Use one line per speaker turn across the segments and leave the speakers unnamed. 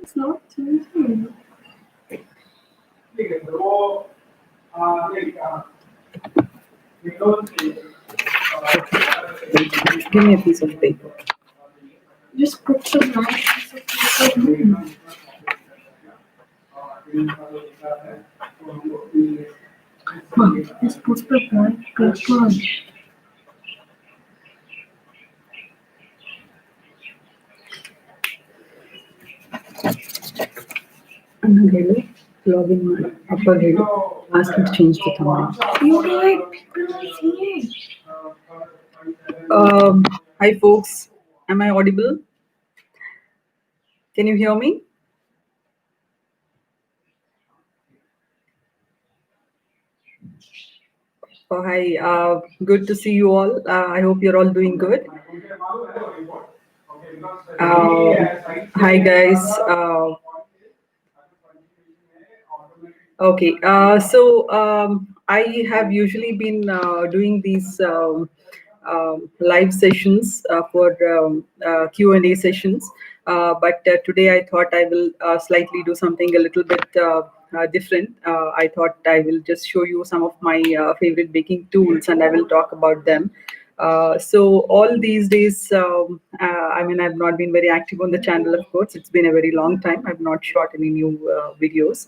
It's not changing.
Give me a piece of paper.
Just put some nice piece of paper in. Just put the white paper.
I'm going to log in my upper head. Ask him to change the thumbnail.
You do it. People will see it.
Hi folks, am I audible? Can you hear me? Oh, hi, good to see you all. I hope you're all doing good. Hi guys. Okay, I have usually been doing these live sessions for Q&A sessions, but today I thought I will slightly do something a little bit different. I thought I will just show you some of my favorite baking tools and I will talk about them. So all these days, I mean, I've not been very active on the channel, of course. It's been a very long time. I've not shot any new videos.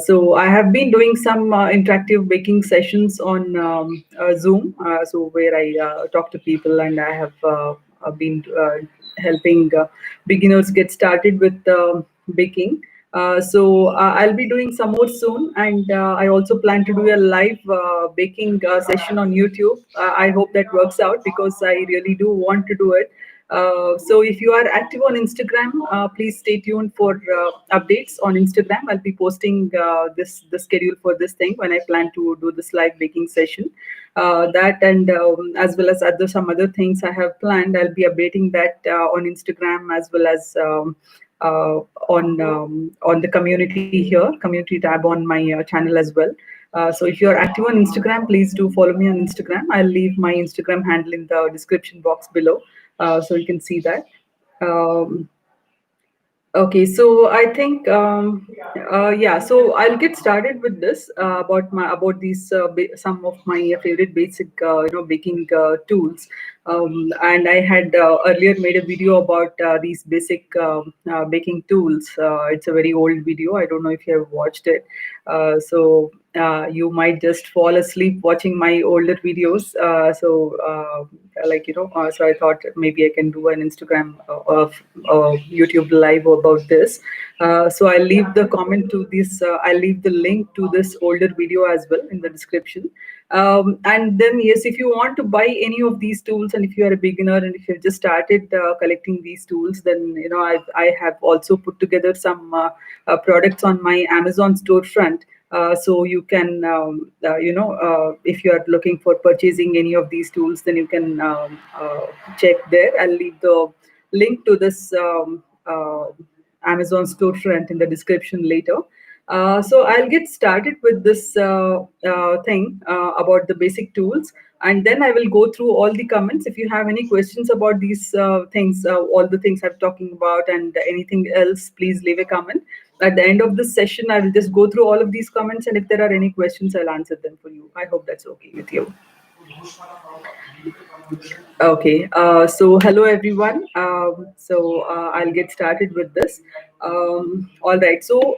So I have been doing some interactive baking sessions on Zoom, so where I talk to people and I have been helping beginners get started with baking. I'll be doing some more soon, and I also plan to do a live baking session on YouTube. I hope that works out because I really do want to do it. So if you are active on Instagram, please stay tuned for updates on Instagram. I'll be posting the schedule for this thing when I plan to do this live baking session. That and as well as some other things I have planned. I'll be updating that on Instagram as well as on the community here, community tab on my channel as well. So if you're active on Instagram, please do follow me on Instagram. I'll leave my Instagram handle in the description box below, so you can see that. Um, Okay, so I think yeah. So I'll get started with this about these some of my favorite basic baking tools. And I had earlier made a video about these basic baking tools. It's a very old video. I don't know if you have watched it. You might just fall asleep watching my older videos. So I thought maybe I can do an Instagram of YouTube live about this. So I'll leave the comment to this. I'll leave the link to this older video as well in the description. And then yes, if you want to buy any of these tools, and if you are a beginner and if you've just started collecting these tools, then I have also put together some products on my Amazon storefront. So you can, if you are looking for purchasing any of these tools, then you can check there. I'll leave the link to this Amazon storefront in the description later. So I'll get started with this thing about the basic tools, and then I will go through all the comments. If you have any questions about these things, all the things I'm talking about, and anything else, please leave a comment. At the end of this session, I will just go through all of these comments, and if there are any questions, I'll answer them for you. I hope that's okay with you. Okay, so hello everyone. I'll get started with this. All right, so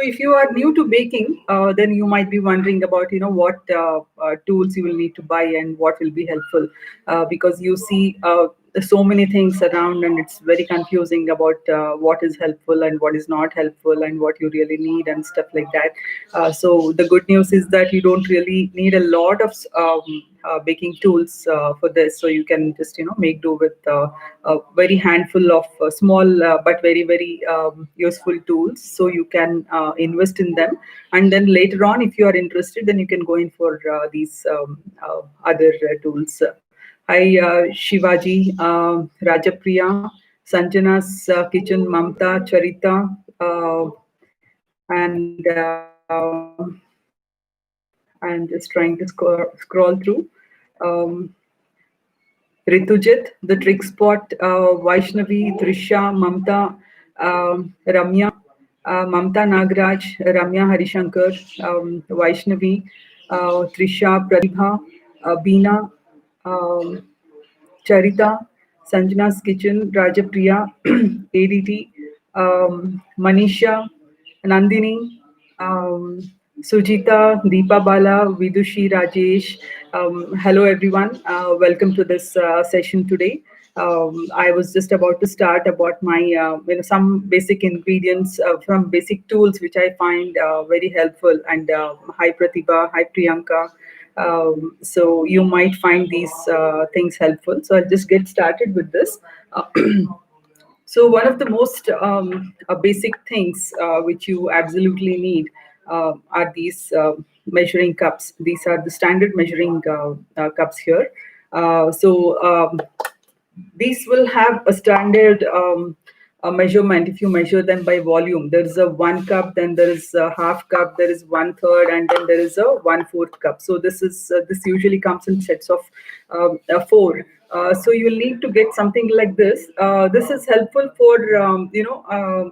if you are new to baking, then you might be wondering about what tools you will need to buy and what will be helpful, because you see so many things around and it's very confusing about what is helpful and what is not helpful and what you really need and stuff like that. So the good news is that you don't really need a lot of baking tools for this, so you can just make do with a very handful of small but very very useful tools, so you can invest in them, and then later on if you are interested, then you can go in for these other tools. Hi Shivaji, Rajapriya, Sanjana's Kitchen, Mamta, Charita, and I'm just trying to scroll through. Ritujit, the Trick Spot, Vaishnavi, Trisha, Mamta, Ramya, Mamta Nagraj, Ramya Harishankar, Vaishnavi, Trisha, Pratibha, Beena, um, Charita, Sanjana's Kitchen, Rajapriya, ADT, Manisha, Nandini, um, Sujita, Deepa Bala, Vidushi, Rajesh. Hello, everyone. Welcome to this session today. I was just about to start about my some basic ingredients from basic tools which I find very helpful. And hi Pratibha, hi Priyanka. So you might find these things helpful. So I'll just get started with this. Uh, so one of the most basic things which you absolutely need are these measuring cups. These are the standard measuring cups here. So these will have a standard a measurement. If you measure them by volume, there is a 1 cup, then there is a half cup, there is 1/3, and then there is a 1/4 cup. So this usually comes in sets of four. So you'll need to get something like this. This is helpful for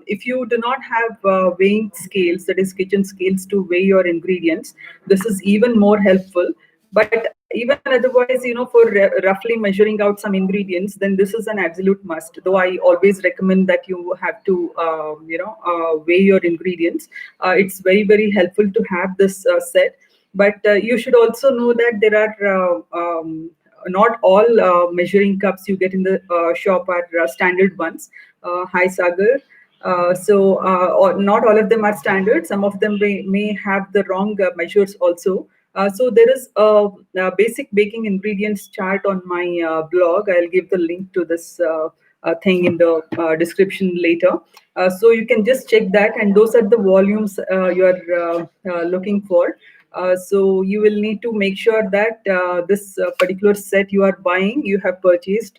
if you do not have weighing scales, that is kitchen scales, to weigh your ingredients. This is even more helpful. But even otherwise, for roughly measuring out some ingredients, then this is an absolute must. Though I always recommend that you have to, weigh your ingredients. It's very, very helpful to have this set. But you should also know that there are not all measuring cups you get in the shop are standard ones. Hi, Sagar. Or not all of them are standard. Some of them may have the wrong measures also. So there is a basic baking ingredients chart on my blog. I'll give the link to this thing in the description later. So you can just check that, and those are the volumes you are looking for. So you will need to make sure that this particular set you are buying, you have purchased,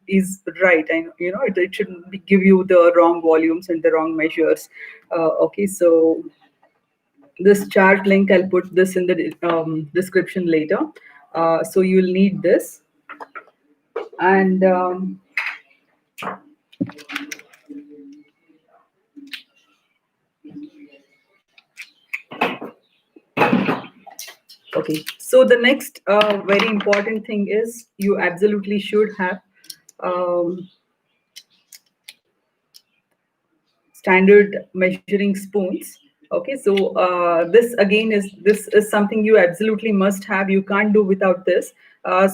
is right, and it shouldn't give you the wrong volumes and the wrong measures. Okay, so this chart link, I'll put this in the description later. So you'll need this. And okay, so the next very important thing is you absolutely should have um, standard measuring spoons. Okay, so this is something you absolutely must have. You can't do without this.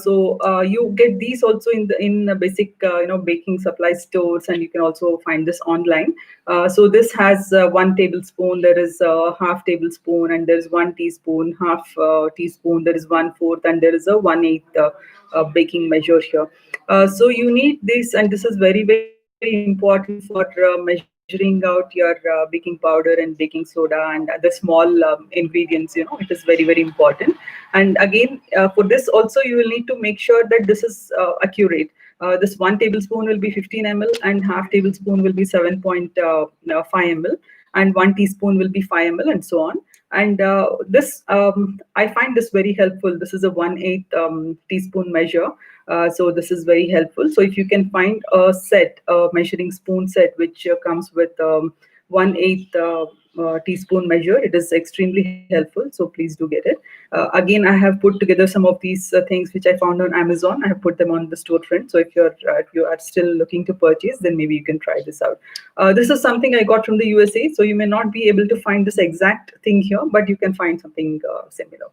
So you get these also in the basic baking supply stores, and you can also find this online. So this has 1 tablespoon, there is a half tablespoon, and there is 1 teaspoon, half teaspoon, there is 1/4, and there is a 1/8 baking measure here. So you need this, and this is very, very important for measuring out your baking powder and baking soda and other small ingredients. It is very, very important. And again, for this also, you will need to make sure that this is accurate. This 1 tablespoon will be 15 ml, and half tablespoon will be 7.5 ml, and 1 teaspoon will be 5 ml, and so on. And this I find this very helpful. This is a 1/8 teaspoon measure. So this is very helpful. So if you can find a set, a measuring spoon set, which comes with 1/8 teaspoon measure, it is extremely helpful. So please do get it. Again, I have put together some of these things which I found on Amazon. I have put them on the storefront. So if you are still looking to purchase, then maybe you can try this out. This is something I got from the USA. So you may not be able to find this exact thing here, but you can find something similar.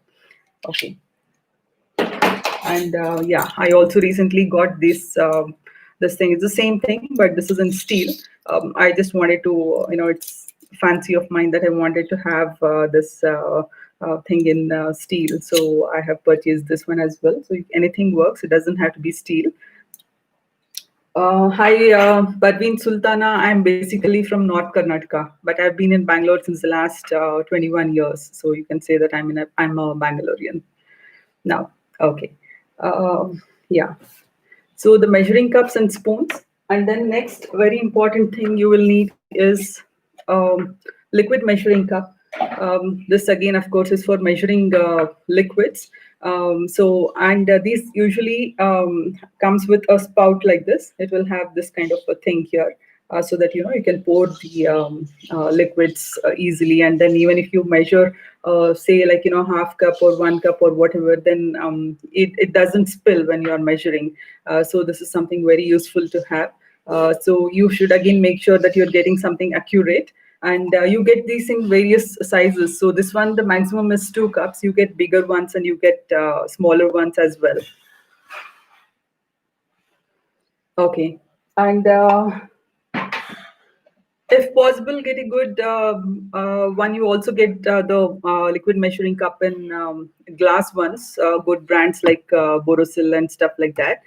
Okay. And yeah, I also recently got this thing. It's the same thing, but this is in steel. I just wanted to, it's fancy of mine that I wanted to have this thing in steel. So I have purchased this one as well. So if anything works, it doesn't have to be steel. Hi, Parveen Sultana. I'm basically from North Karnataka, but I've been in Bangalore since the last 21 years. So you can say that I'm a Bangalorean now. Okay. Yeah. So the measuring cups and spoons. And then next very important thing you will need is liquid measuring cup. This again, of course, is for measuring liquids. And these usually comes with a spout like this. It will have this kind of a thing here, so that you can pour the liquids easily. And then even if you measure, say like half cup or 1 cup or whatever, then it doesn't spill when you are measuring. So this is something very useful to have. So you should again make sure that you're getting something accurate. And you get these in various sizes. So this one, the maximum is 2 cups. You get bigger ones and you get smaller ones as well. Okay. And if possible, get a good one. You also get the liquid measuring cup in glass ones, good brands like Borosil and stuff like that.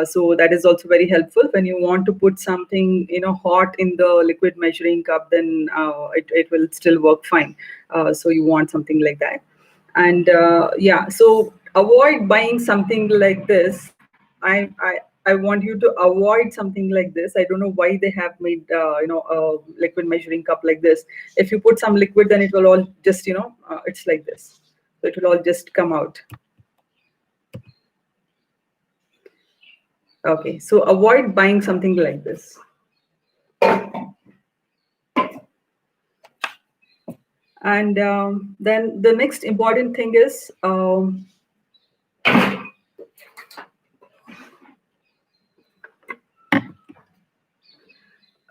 So that is also very helpful when you want to put something hot in the liquid measuring cup. Then it will still work fine. So you want something like that. And yeah, so avoid buying something like this. I want you to avoid something like this. I don't know why they have made a liquid measuring cup like this. If you put some liquid, then it will all just it's like this. So it will all just come out. Okay, so avoid buying something like this. And then the next important thing is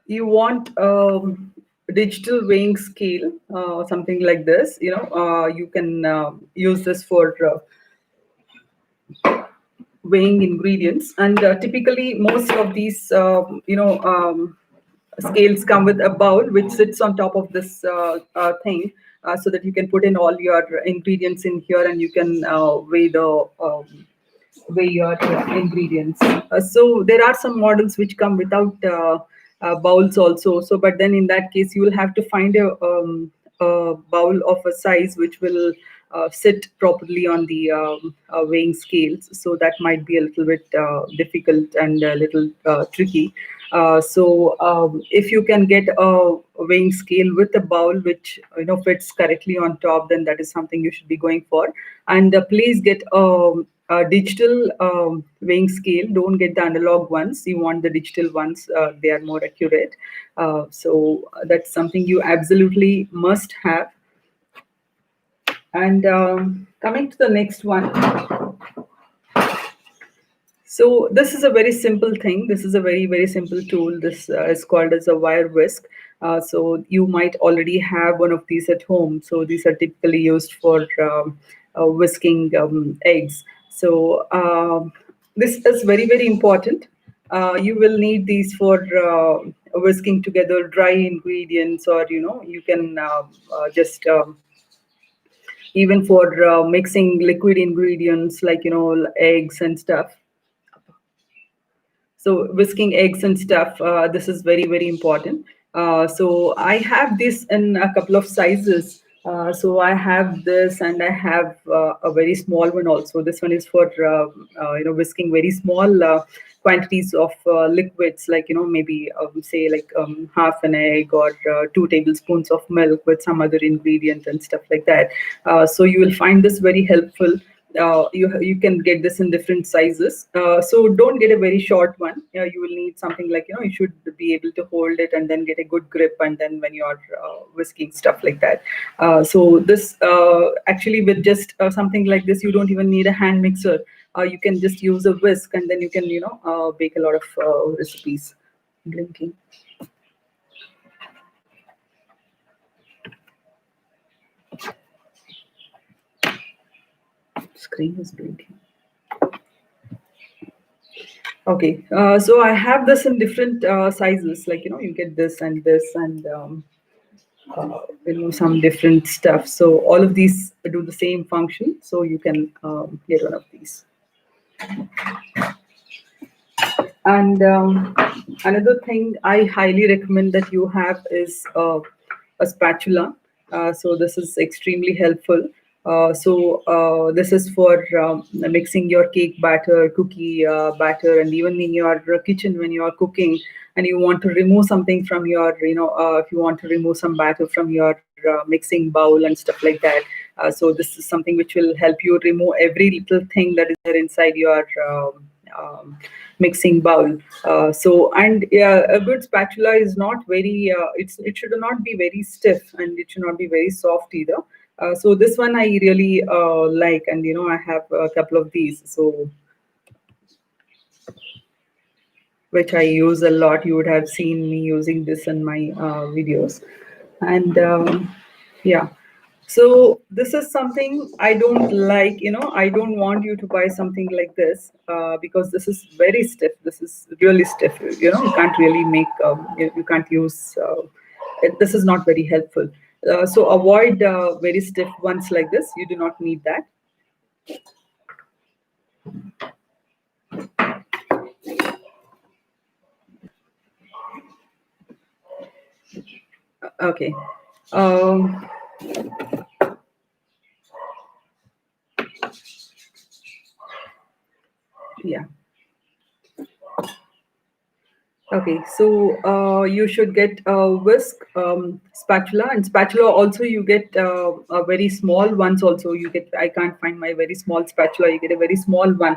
you want digital weighing scale, something like this. You can use this for weighing ingredients. And typically most of these scales come with a bowl which sits on top of this thing, so that you can put in all your ingredients in here, and you can weigh your ingredients. So there are some models which come without bowls also. So, but then in that case, you will have to find a bowl of a size which will sit properly on the weighing scales. So that might be a little bit difficult and a little tricky. So if you can get a weighing scale with a bowl which fits correctly on top, then that is something you should be going for. And please get a digital weighing scale. Don't get the analog ones. You want the digital ones. They are more accurate. So that's something you absolutely must have. And coming to the next one. So this is a very simple thing. This is a very, very simple tool. This is called as a wire whisk. So you might already have one of these at home. So these are typically used for whisking eggs. So this is very, very important. You will need these for whisking together dry ingredients, or you can just even for mixing liquid ingredients like eggs and stuff. So whisking eggs and stuff, this is very, very important. So I have this in a couple of sizes. So I have this, and I have a very small one also. This one is for whisking very small quantities of liquids, like maybe say like half an egg or 2 tablespoons of milk with some other ingredient and stuff like that. So you will find this very helpful. You can get this in different sizes. So don't get a very short one. You will need something like you should be able to hold it and then get a good grip, and then when you are whisking stuff like that. So this actually, with just something like this, you don't even need a hand mixer. You can just use a whisk, and then you can bake a lot of recipes. Blinking. Screen is blinking. Okay, so I have this in different sizes. Like you get this and this, and some different stuff. So all of these do the same function. So you can get one of these. And another thing I highly recommend that you have is a spatula. So this is extremely helpful. So this is for mixing your cake batter, cookie batter, and even in your kitchen when you are cooking and you want to remove something from your, if you want to remove some batter from your mixing bowl and stuff like that. So this is something which will help you remove every little thing that is there inside your mixing bowl. And yeah, a good spatula is not very. It should not be very stiff, and it should not be very soft either. So this one I really like, and I have a couple of these. So which I use a lot. You would have seen me using this in my videos. And yeah, so this is something I don't like. I don't want you to buy something like this because this is very stiff. This is really stiff. You can't really make, you can't use, this is not very helpful. So avoid very stiff ones like this. You do not need that. Okay. Um, yeah. Okay, so you should get a whisk, spatula, and spatula also you get a very small ones also. You get, I can't find my very small spatula. You get a very small one,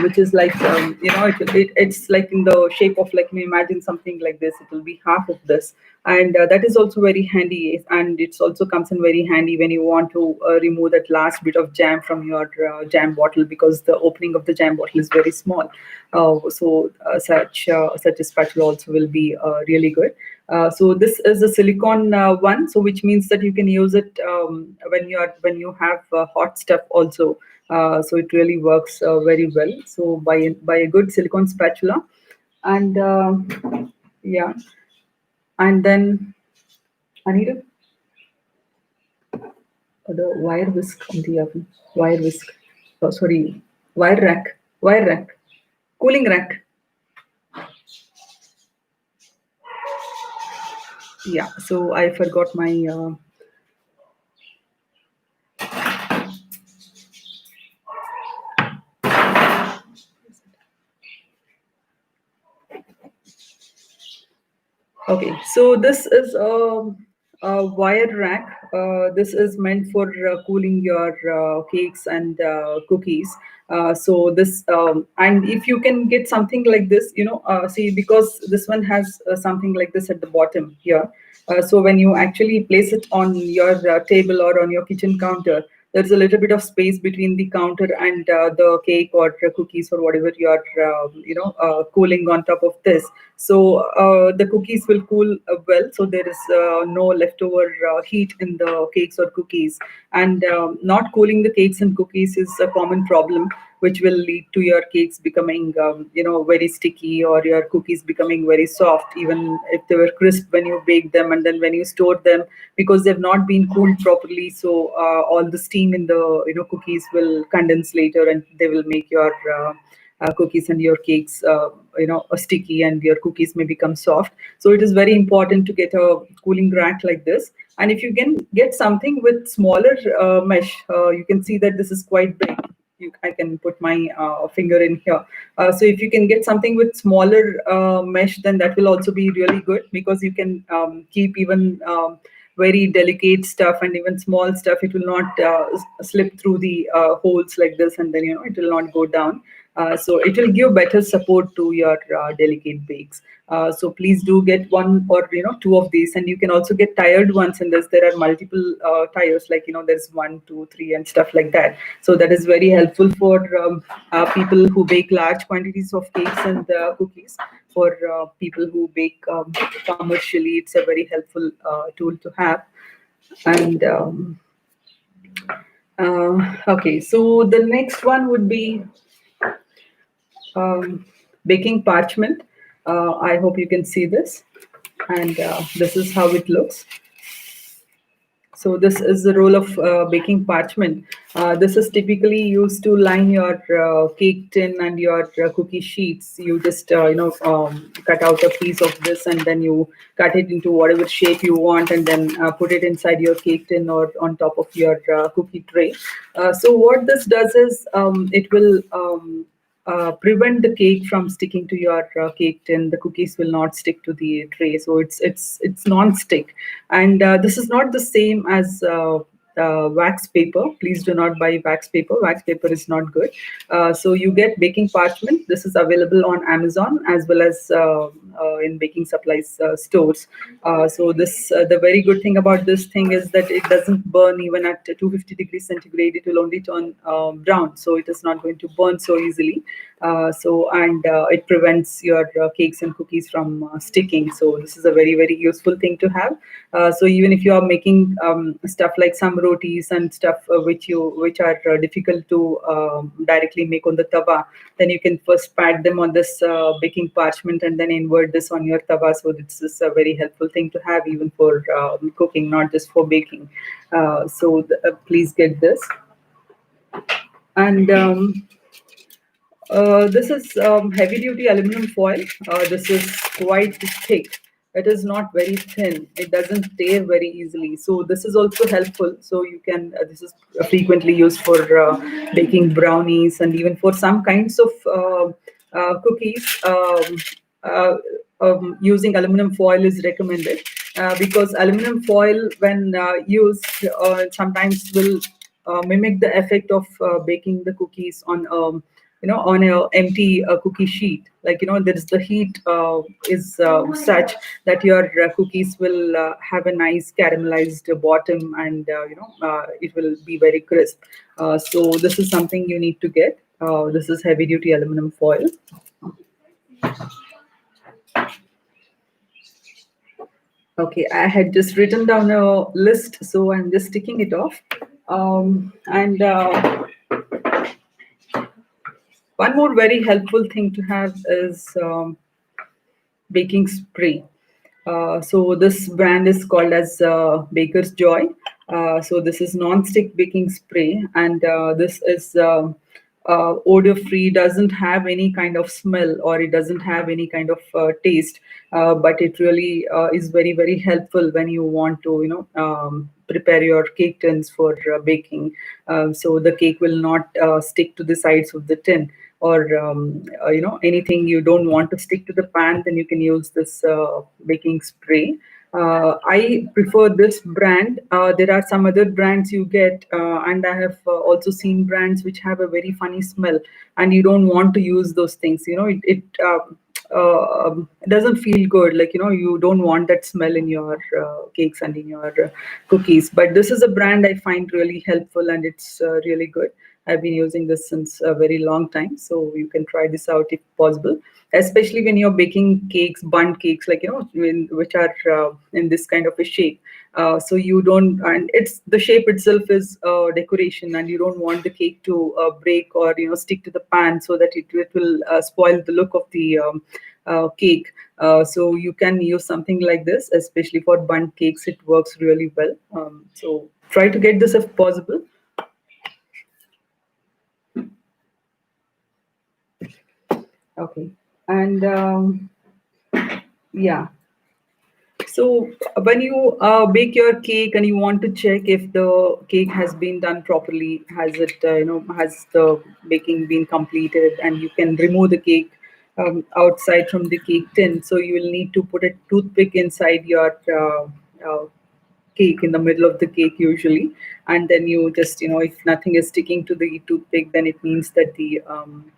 which is like it's like in the shape of, like, imagine something like this. It will be half of this, and that is also very handy. And it's also comes in very handy when you want to remove that last bit of jam from your jam bottle, because the opening of the jam bottle is very small. Such a spatula also will be really good. So this is a silicone one, so which means that you can use it when you have hot stuff also. So it really works very well. So buy a good silicone spatula, and yeah, and then I need the wire whisk on the oven. Wire whisk. Oh, sorry, wire rack. Wire rack. Cooling rack. Yeah, so I forgot my okay, so this is a wire rack. This is meant for cooling your cakes and cookies. So this and if you can get something like this, see, because this one has something like this at the bottom here. So when you actually place it on your table or on your kitchen counter, there's a little bit of space between the counter and the cake or cookies or whatever you are cooling on top of this. So the cookies will cool well, so there is no leftover heat in the cakes or cookies. And not cooling the cakes and cookies is a common problem, which will lead to your cakes becoming very sticky, or your cookies becoming very soft, even if they were crisp when you bake them, and then when you store them, because they've not been cooled properly. So all the steam in the cookies will condense later, and they will make your cookies and your cakes sticky, and your cookies may become soft. So it is very important to get a cooling rack like this. And if you can get something with smaller mesh, you can see that this is quite big. I can put my finger in here. So if you can get something with smaller mesh, then that will also be really good, because you can keep even very delicate stuff and even small stuff. It will not slip through the holes like this, and then it will not go down. So it will give better support to your delicate bakes. So please do get one or two of these, and you can also get tired ones in this. There are multiple tires, like there's 1, 2, 3, and stuff like that. So that is very helpful for people who bake large quantities of cakes and cookies. For people who bake commercially, it's a very helpful tool to have. And okay, so the next one would be baking parchment. I hope you can see this, and this is how it looks. So this is the roll of baking parchment. This is typically used to line your cake tin and your cookie sheets. You just cut out a piece of this, and then you cut it into whatever shape you want, and then put it inside your cake tin or on top of your cookie tray. So what this does is it will prevent the cake from sticking to your cake tin. The cookies will not stick to the tray, so it's non-stick. And this is not the same as wax paper. Please do not buy wax paper. Wax paper is not good. So you get baking parchment. This is available on Amazon as well as in baking supplies stores. So this the very good thing about this thing is that it doesn't burn even at 250 degrees centigrade. It will only turn brown, so it is not going to burn so easily. It prevents your cakes and cookies from sticking. So this is a very useful thing to have. So even if you are making stuff like some rotis and stuff which are difficult to directly make on the tawa, then you can first pat them on this baking parchment and then invert this on your tawa. So this is a very helpful thing to have even for cooking, not just for baking. Please get this. And this is heavy duty aluminum foil. This is quite thick. It is not very thin. It doesn't tear very easily. So this is also helpful. So you can, this is frequently used for baking brownies and even for some kinds of cookies. Uh, Using aluminum foil is recommended because aluminum foil, when used, sometimes will mimic the effect of baking the cookies on on a empty cookie sheet. Like there is the heat is such that your cookies will have a nice caramelized bottom, and it will be very crisp. So this is something you need to get. This is heavy duty aluminum foil. Okay, I had just written down a list, so I'm just ticking it off. And One more very helpful thing to have is baking spray. So this brand is called as Baker's Joy. So this is non-stick baking spray, and this is odor-free, doesn't have any kind of smell, or it doesn't have any kind of taste. But it really is very helpful when you want to prepare your cake tins for baking. So the cake will not stick to the sides of the tin, or anything you don't want to stick to the pan, then you can use this baking spray. I prefer this brand. There are some other brands you get, and I have also seen brands which have a very funny smell, and you don't want to use those things. It doesn't feel good. Like you don't want that smell in your cakes and in your cookies. But this is a brand I find really helpful, and it's really good. I've been using this since a very long time, so you can try this out if possible. Especially when you're baking cakes, bun cakes, like which are in this kind of a shape. So you don't, and it's the shape itself is decoration, and you don't want the cake to break or stick to the pan, so that it will spoil the look of the cake. So you can use something like this, especially for bun cakes. It works really well. So try to get this if possible. Okay, and yeah. So when you bake your cake and you want to check if the cake has been done properly, has it has the baking been completed, and you can remove the cake outside from the cake tin. So you will need to put a toothpick inside your cake, in the middle of the cake usually, and then you just if nothing is sticking to the toothpick, then it means that the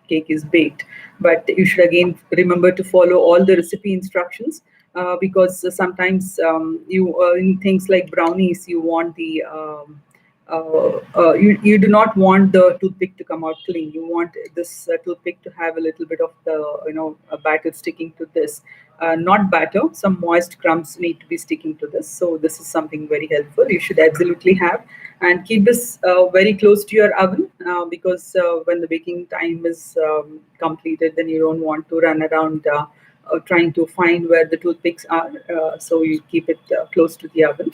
cake is baked. But you should again remember to follow all the recipe instructions, because sometimes you in things like brownies, you want the you do not want the toothpick to come out clean. You want this toothpick to have a little bit of the batter sticking to this. Not batter, some moist crumbs need to be sticking to this. So this is something very helpful. You should absolutely have, and keep this very close to your oven, because when the baking time is completed, then you don't want to run around trying to find where the toothpicks are. So you keep it close to the oven.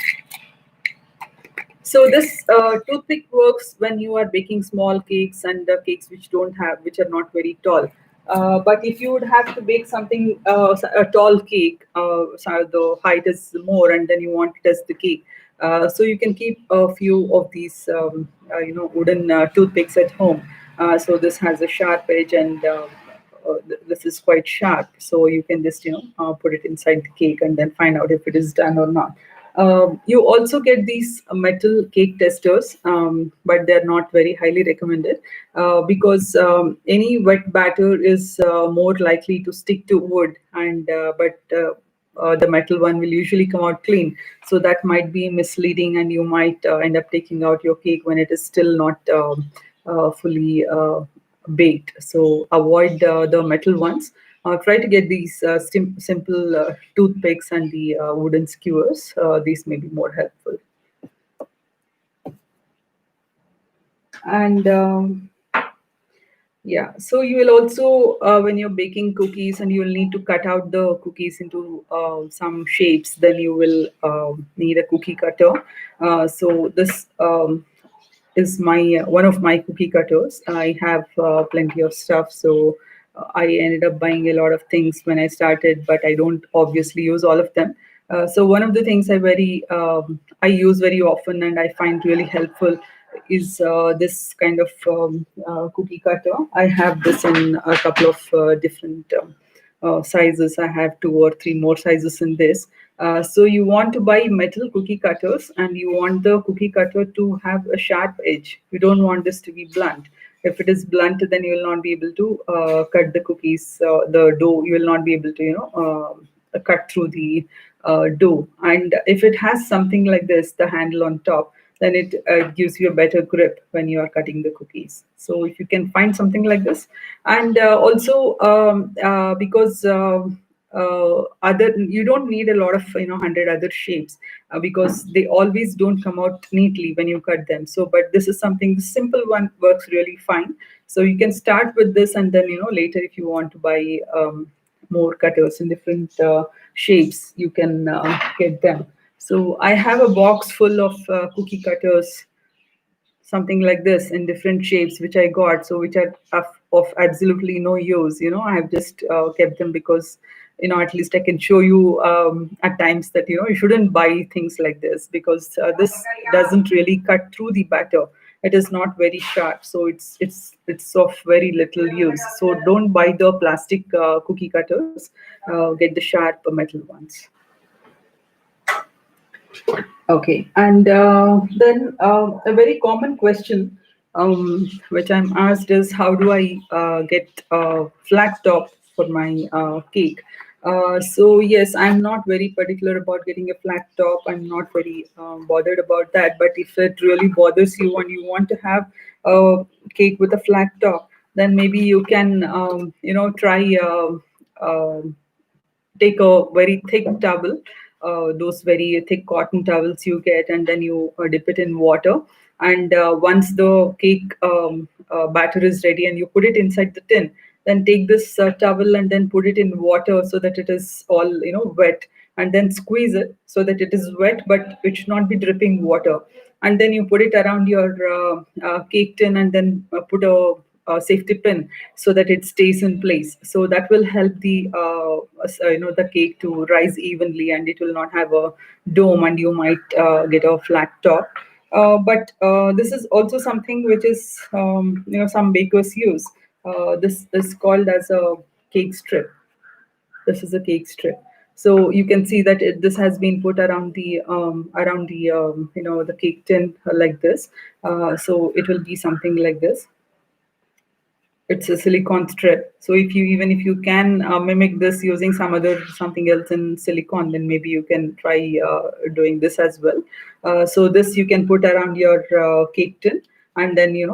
So this toothpick works when you are baking small cakes and cakes which are not very tall. But if you would have to bake something, a tall cake, so the height is more, and then you want to test the cake. So you can keep a few of these, wooden toothpicks at home. So this has a sharp edge, and this is quite sharp. So you can just, put it inside the cake and then find out if it is done or not. You also get these metal cake testers, but they're not very highly recommended because any wet batter is more likely to stick to wood, and the metal one will usually come out clean. So that might be misleading, and you might end up taking out your cake when it is still not fully baked. So avoid the metal ones. Try to get these simple toothpicks and the wooden skewers. These may be more helpful. And yeah, so you will also, when you're baking cookies, and you will need to cut out the cookies into some shapes, then you will need a cookie cutter. So this is my one of my cookie cutters. I have plenty of stuff, so I ended up buying a lot of things when I started, but I don't obviously use all of them. So one of the things I use very often and I find really helpful is this kind of cookie cutter. I have this in a couple of different sizes. I have two or three more sizes in this. So you want to buy metal cookie cutters, and you want the cookie cutter to have a sharp edge. You don't want this to be blunt. If it is blunt, then you will not be able to cut the cookies, the dough. You will not be able to, cut through the dough. And if it has something like this, the handle on top, then it gives you a better grip when you are cutting the cookies. So if you can find something like this, and also because other you don't need a lot of 100 other shapes because they always don't come out neatly when you cut them. So but this is something, the simple one works really fine. So you can start with this, and then later if you want to buy more cutters in different shapes, you can get them. So I have a box full of cookie cutters, something like this in different shapes, which I got, so which are of absolutely no use. I have just kept them because at least I can show you at times that you shouldn't buy things like this, because this doesn't really cut through the batter. It is not very sharp, so it's of very little use. So don't buy the plastic cookie cutters. Get the sharp metal ones. Okay, and then a very common question which I'm asked is, how do I get a flat top for my cake? So yes, I'm not very particular about getting a flat top. I'm not very bothered about that. But if it really bothers you and you want to have a cake with a flat top, then maybe you can try. Take a very thick towel, those very thick cotton towels you get, and then you dip it in water. And once the cake batter is ready and you put it inside the tin, then take this towel and then put it in water so that it is all wet, and then squeeze it so that it is wet, but it should not be dripping water. And then you put it around your cake tin, and then put a safety pin so that it stays in place. So that will help the cake to rise evenly, and it will not have a dome, and you might get a flat top. But this is also something which is some bakers use. This is called as a cake strip. This is a cake strip. So you can see that this has been put around the cake tin like this. So it will be something like this. It's a silicone strip. So even if you can mimic this using something else in silicone, then maybe you can try doing this as well. So this you can put around your cake tin, and then you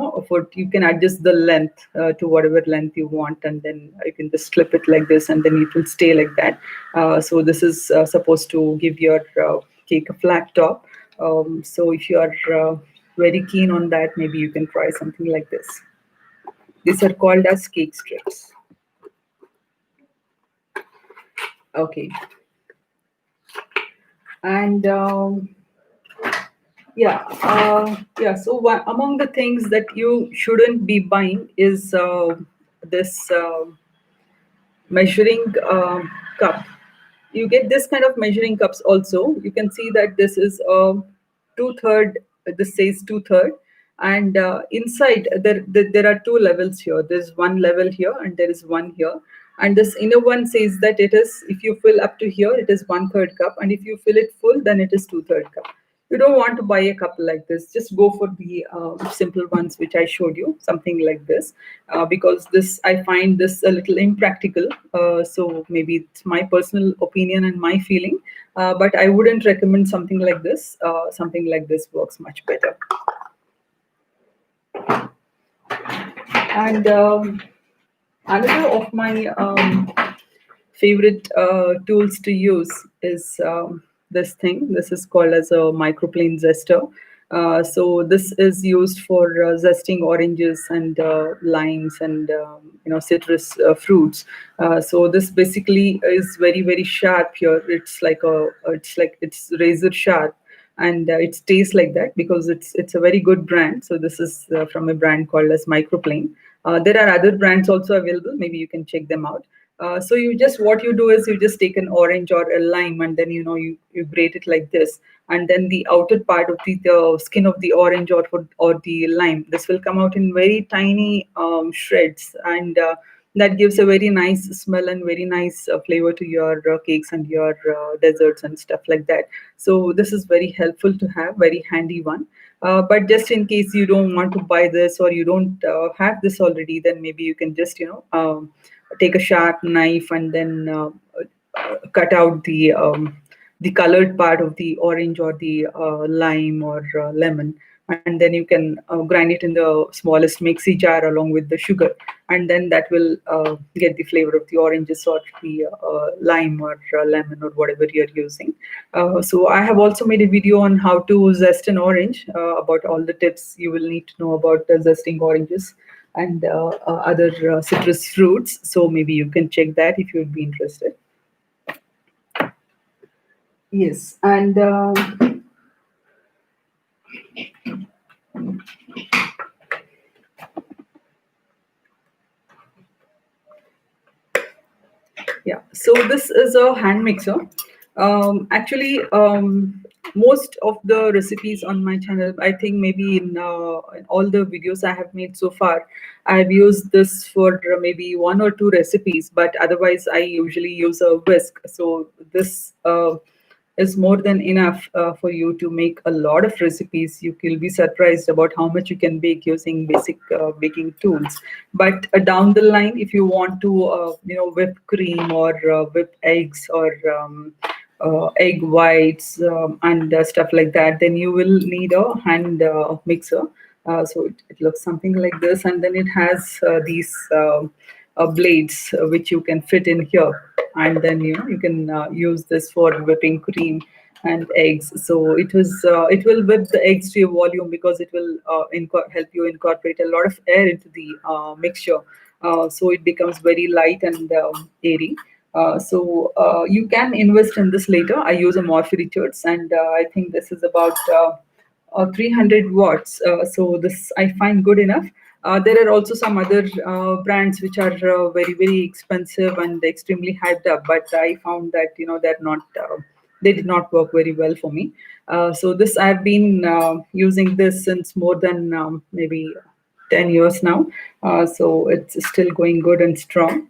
can adjust the length to whatever length you want, and then you can just slip it like this, and then it will stay like that. So this is supposed to give your cake a flat top. So if you are very keen on that, maybe you can try something like this. These are called as cake strips. Okay. And so among the things that you shouldn't be buying is this measuring cup. You get this kind of measuring cups also. You can see that this is 2/3. This says 2/3. And inside there are two levels here. There's one level here and there is one here. And this inner one says that it is, if you fill up to here, it is 1/3 cup, and if you fill it full, then it is 2/3 cup. You don't want to buy a cup like this. Just go for the simple ones which I showed you, something like this, because this, I find this a little impractical. So maybe it's my personal opinion and my feeling, but I wouldn't recommend something like this. Something like this works much better. And another of my favorite tools to use is this thing. This is called as a Microplane Zester. So this is used for zesting oranges and limes and citrus fruits. So this basically is very sharp here. It's razor sharp, and it stays like that because it's a very good brand. So this is from a brand called as Microplane. There are other brands also available. Maybe you can check them out. So what you do is you just take an orange or a lime, and then you grate it like this, and then the outer part of the skin of the orange or the lime, this will come out in very tiny shreds, and that gives a very nice smell and very nice flavor to your cakes and your desserts and stuff like that. So this is very helpful to have, very handy one. But just in case you don't want to buy this, or you don't have this already, then maybe you can just take a sharp knife and then cut out the colored part of the orange or the lime or lemon, and then you can grind it in the smallest mixie jar along with the sugar, and then that will get the flavor of the oranges or the lime or lemon or whatever you're using. So I have also made a video on how to zest an orange, about all the tips you will need to know about zesting oranges and other citrus fruits. So maybe you can check that if you'd be interested. Yes, and yeah, so this is a hand mixer. Actually, most of the recipes on my channel, I think maybe in all the videos I have made so far, I've used this for maybe one or two recipes, but otherwise I usually use a whisk. So this is more than enough for you to make a lot of recipes. You will be surprised about how much you can bake using basic baking tools. But down the line, if you want to whip cream or whip eggs or egg whites and stuff like that, then you will need a hand mixer. So it looks something like this, and then it has these blades which you can fit in here, and then you can use this for whipping cream and eggs. So it will whip the eggs to a volume, because it will help you incorporate a lot of air into the mixture, so it becomes very light and airy. So you can invest in this later. I use a Morphy Richards, and I think this is about 300 watts. So this I find good enough. There are also some other brands which are very expensive and extremely hyped up, but I found that they're not. They did not work very well for me. So this I've been using this since more than maybe 10 years now. So it's still going good and strong.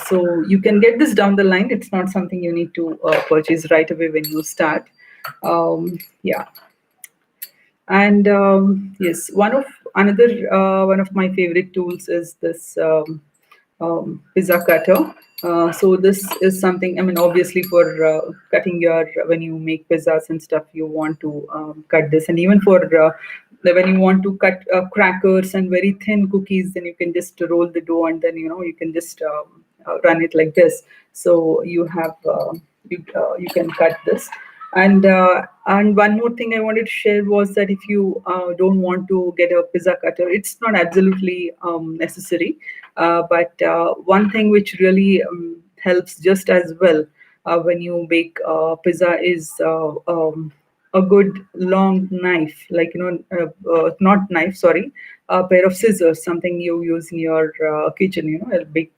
So you can get this down the line. It's not something you need to purchase right away when you start. Yeah. And yes, one of my favorite tools is this pizza cutter. So this is something, I mean, obviously for cutting when you make pizzas and stuff, you want to cut this. And even for when you want to cut crackers and very thin cookies, then you can just roll the dough, and then you can just run it like this. So you can cut this. And one more thing I wanted to share was that if you don't want to get a pizza cutter, it's not absolutely necessary. But one thing which really helps just as well when you bake pizza is a good long knife, like not knife, sorry, a pair of scissors, something you use in your kitchen, a big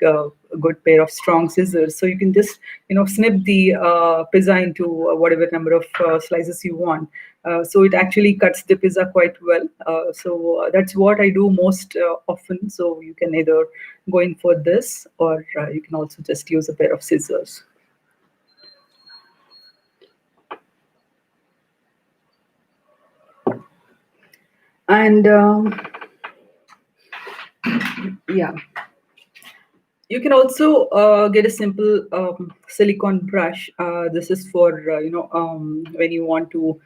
a good pair of strong scissors. So you can just snip the pizza into whatever number of slices you want. So it actually cuts the pizza quite well. So that's what I do most often. So you can either go in for this, or you can also just use a pair of scissors. And yeah, you can also get a simple silicone brush. This is for when you want to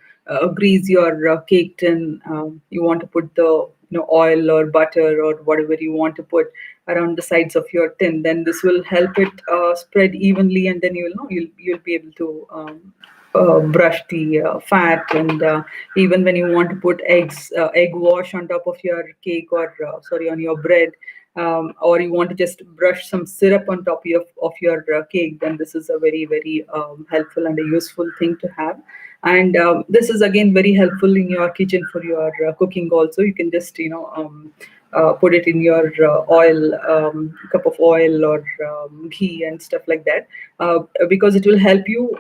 grease your cake tin. You want to put the oil or butter or whatever you want to put around the sides of your tin. Then this will help it spread evenly, and then you'll be able to brush the fat. And even when you want to put egg wash on top of your cake, or sorry, on your bread, or you want to just brush some syrup on top of your cake, then this is a very, very helpful and a useful thing to have. And this is again very helpful in your kitchen for your cooking also. You can just put it in your cup of oil or ghee and stuff like that, because it will help you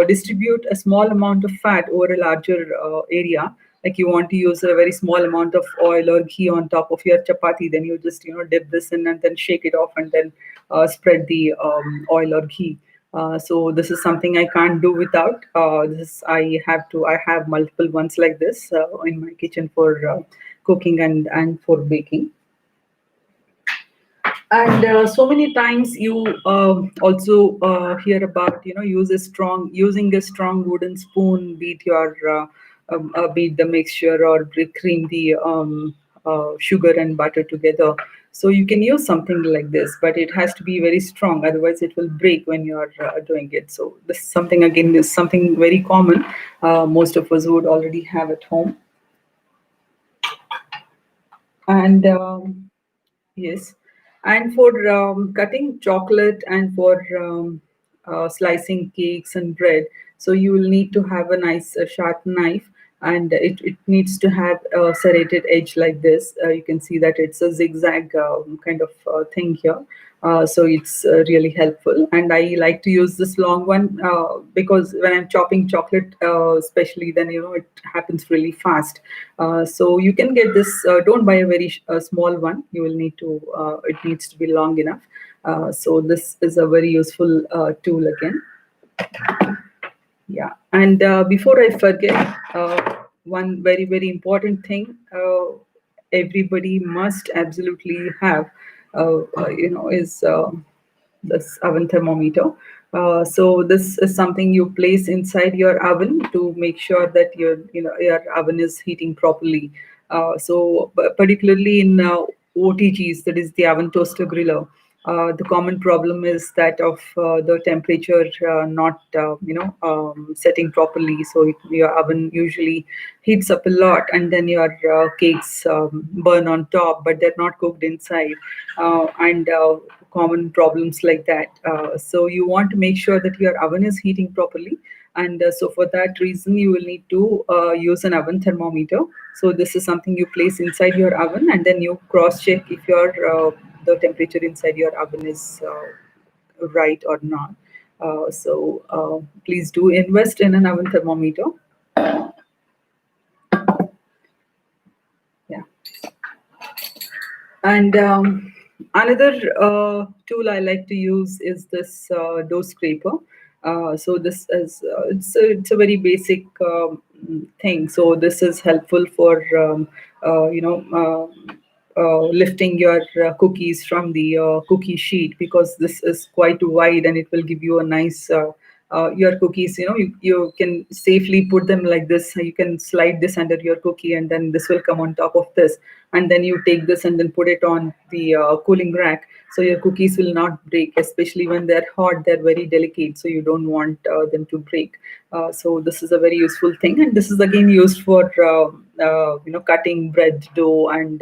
distribute a small amount of fat over a larger area. Like you want to use a very small amount of oil or ghee on top of your chapati, then you just dip this in and then shake it off, and then spread the oil or ghee. So this is something I can't do without. This I have multiple ones like this in my kitchen for cooking and for baking. And so many times you also hear about using a strong wooden spoon, beat the mixture, or cream the sugar and butter together. So you can use something like this, but it has to be very strong, otherwise it will break when you are doing it. So this something again is something very common. Most of us would already have at home. And yes, and for cutting chocolate and for slicing cakes and bread, so you will need to have a nice sharp knife, and it needs to have a serrated edge like this. You can see that it's a zigzag kind of thing here. So it's really helpful, and I like to use this long one because when I'm chopping chocolate, especially, then it happens really fast. So you can get this. Don't buy a very small one. You will need to. It needs to be long enough. So this is a very useful tool again. Yeah, and before I forget, one very, very important thing everybody must absolutely have, is this oven thermometer. So this is something you place inside your oven to make sure that your oven is heating properly. So particularly in OTGs, that is the oven toaster griller, the common problem is that of the temperature not setting properly. So your oven usually heats up a lot, and then your cakes burn on top, but they're not cooked inside, and common problems like that. So you want to make sure that your oven is heating properly, and so for that reason you will need to use an oven thermometer. So this is something you place inside your oven, and then you cross check if the temperature inside your oven is right or not. So please do invest in an oven thermometer. Yeah. And another tool I like to use is this dough scraper. So this is it's a very basic thing. So this is helpful for lifting your cookies from the cookie sheet, because this is quite wide and it will give you a nice your cookies. You can safely put them like this. You can slide this under your cookie, and then this will come on top of this, and then you take this and then put it on the cooling rack, so your cookies will not break, especially when they're hot. They're very delicate, so you don't want them to break. So this is a very useful thing, and this is again used for cutting bread dough, and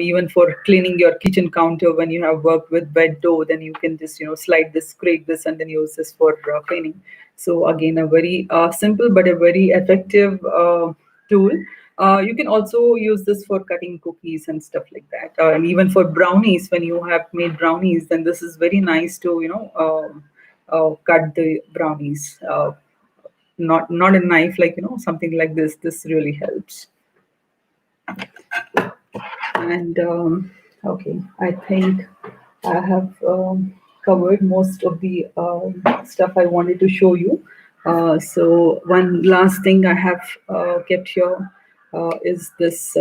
even for cleaning your kitchen counter. When you have worked with bread dough, then you can just slide this, scrape this, and then use this for cleaning. So again, a very simple but a very effective tool. You can also use this for cutting cookies and stuff like that, and even for brownies. When you have made brownies, then this is very nice to cut the brownies. Not a knife, like something like this. This really helps. And okay, I think I have covered most of the stuff I wanted to show you. So one last thing I have kept here is this.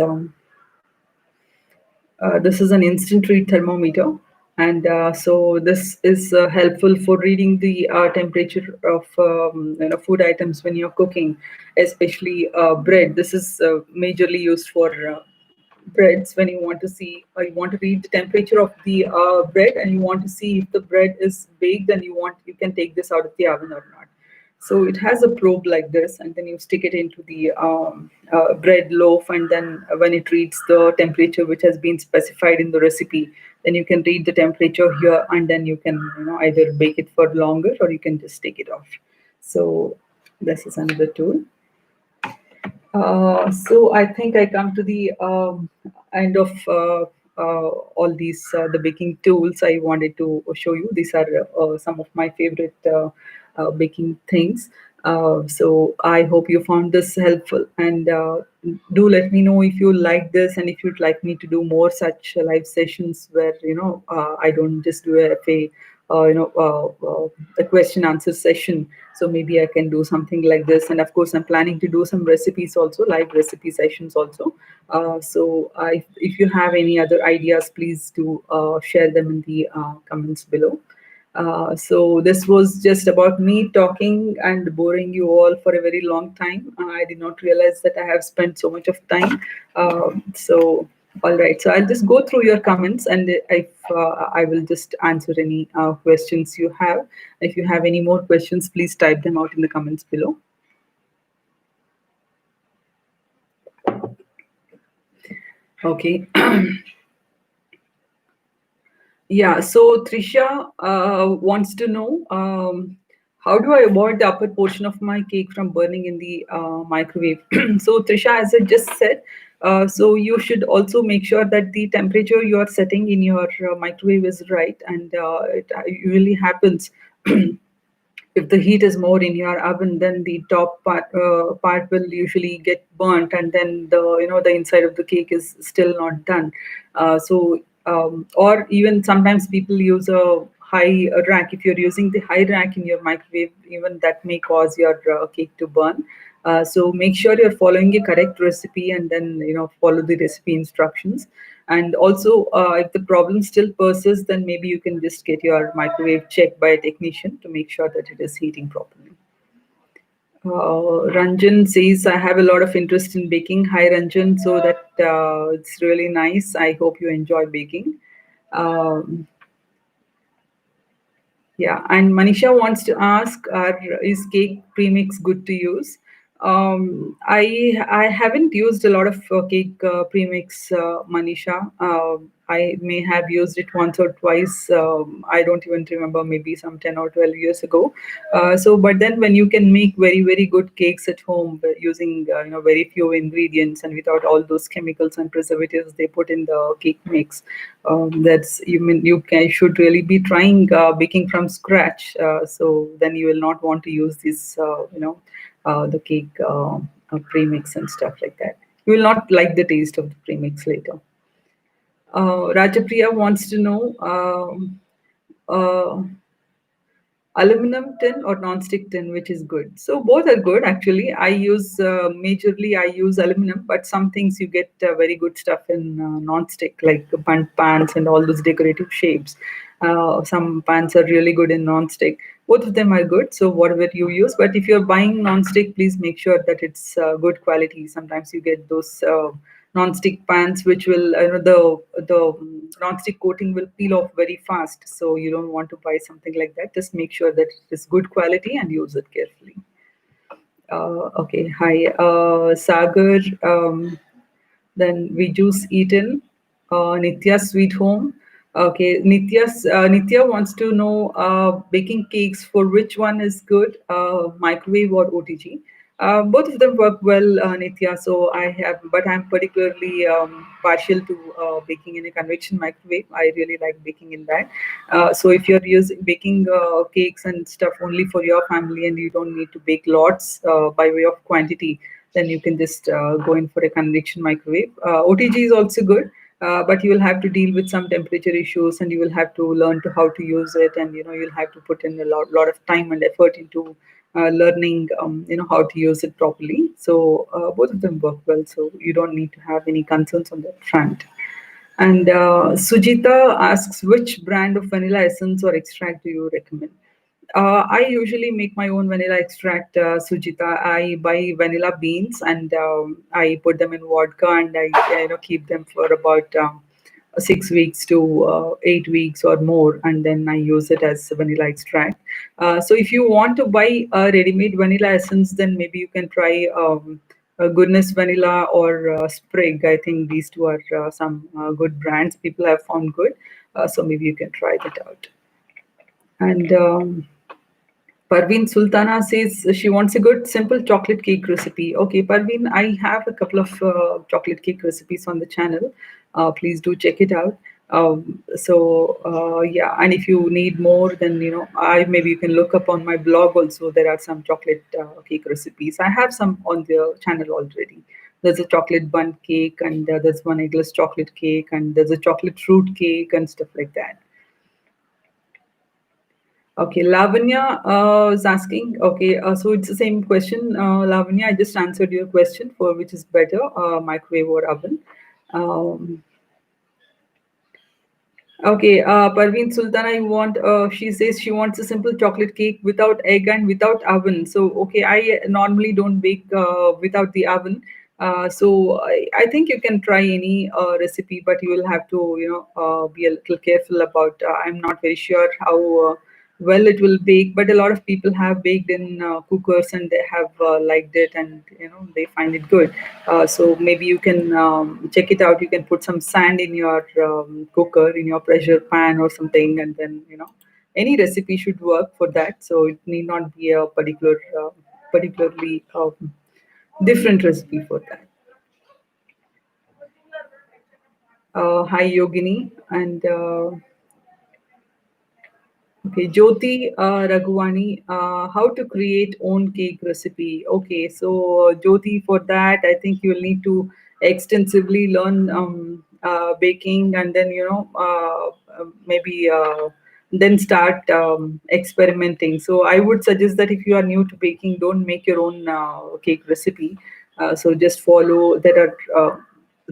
This is an instant read thermometer, and so this is helpful for reading the temperature of food items when you're cooking, especially bread. This is majorly used for breads when you want to see, or you want to read the temperature of the bread, and you want to see if the bread is baked, and you can take this out of the oven or not. So it has a probe like this, and then you stick it into the bread loaf, and then when it reads the temperature which has been specified in the recipe, then you can read the temperature here, and then you can either bake it for longer, or you can just take it off. So this is another tool. So I think I come to the end of all these the baking tools I wanted to show you. These are some of my favorite baking things. So I hope you found this helpful, and do let me know if you like this, and if you'd like me to do more such live sessions where I don't just do a FA, a question answer session. So maybe I can do something like this. And of course, I'm planning to do some recipes also, live recipe sessions also. If you have any other ideas, please do share them in the comments below. So this was just about me talking and boring you all for a very long time. I did not realize that I have spent so much of time. So all right, so I'll just go through your comments, and if I will just answer any questions you have. If you have any more questions, please type them out in the comments below. Okay. Yeah, so Trisha wants to know, how do I avoid the upper portion of my cake from burning in the microwave? So Trisha, as I just said, so you should also make sure that the temperature you are setting in your microwave is right, and it usually happens. If the heat is more in your oven, then the top part will usually get burnt, and then the inside of the cake is still not done. Or even sometimes people use a high rack. If you're using the high rack in your microwave, even that may cause your cake to burn. So make sure you're following a correct recipe, and then follow the recipe instructions. And also, if the problem still persists, then maybe you can just get your microwave checked by a technician to make sure that it is heating properly. Ranjan says, I have a lot of interest in baking. Hi, Ranjan. So that it's really nice. I hope you enjoy baking. Um, Yeah, and Manisha wants to ask, is cake premix good to use? I haven't used a lot of cake premix, Manisha. I may have used it once or twice. I don't even remember, maybe some 10 or 12 years ago. But then when you can make very very good cakes at home using very few ingredients and without all those chemicals and preservatives they put in the cake mix, that's should really be trying baking from scratch. So then you will not want to use this the cake premix and stuff like that. You will not like the taste of the premix later. Rajapriya wants to know, uh, aluminum tin or non-stick tin, which is good? So both are good actually. I use majorly I use aluminum, but some things you get very good stuff in non-stick, like bundt pans and all those decorative shapes. Some pans are really good in non-stick. Both of them are good, so whatever you use. But if you're buying non-stick, please make sure that it's good quality. Sometimes you get those non-stick pans which will the non-stick coating will peel off very fast, so you don't want to buy something like that. Just make sure that it is good quality and use it carefully. Okay, hi, Sagar. Then we juice eaten. Nitya Sweet Home. Okay, Nitya wants to know, baking cakes, for which one is good, microwave or OTG? Both of them work well, Nitya. So I have, but I'm particularly partial to baking in a convection microwave. I really like baking in that. So if you're using baking cakes and stuff only for your family, and you don't need to bake lots by way of quantity, then you can just go in for a convection microwave. OTG is also good. But you will have to deal with some temperature issues, and you will have to learn to how to use it, and you'll have to put in a lot of time and effort into learning how to use it properly. So both of them work well, so you don't need to have any concerns on that front. And Sujita asks, which brand of vanilla essence or extract do you recommend? I usually make my own vanilla extract, Sujita. I buy vanilla beans, and I put them in vodka, and I keep them for about 6 weeks to 8 weeks or more, and then I use it as vanilla extract. So if you want to buy a ready-made vanilla essence, then maybe you can try Goodness Vanilla or Sprig. I think these two are some good brands people have found good. So maybe you can try that out. And Parveen Sultana says she wants a good simple chocolate cake recipe. Okay, Parveen, I have a couple of chocolate cake recipes on the channel. Please do check it out. Yeah, and if you need more, then I maybe you can look up on my blog also. There are some chocolate cake recipes. I have some on the channel already. There's a chocolate bun cake, and there's one eggless chocolate cake, and there's a chocolate fruit cake and stuff like that. Okay, Lavanya is asking. Okay, so it's the same question, Lavanya. I just answered your question for which is better, microwave or oven. Um, Okay, Parveen Sultana, she says she wants a simple chocolate cake without egg and without oven. So, okay, I normally don't bake without the oven. I think you can try any recipe, but you will have to, be a little careful about. I'm not very sure how well it will bake, but a lot of people have baked in cookers, and they have liked it, and they find it good. So maybe you can check it out. You can put some sand in your cooker, in your pressure pan or something, and then any recipe should work for that. So it need not be a particularly different recipe for that. Hi Yogini, and okay, Jyoti Raghuvani, how to create own cake recipe. Okay, so Jyoti, for that, I think you'll need to extensively learn baking, and then maybe then start experimenting. So I would suggest that if you are new to baking, don't make your own cake recipe. So just follow. There are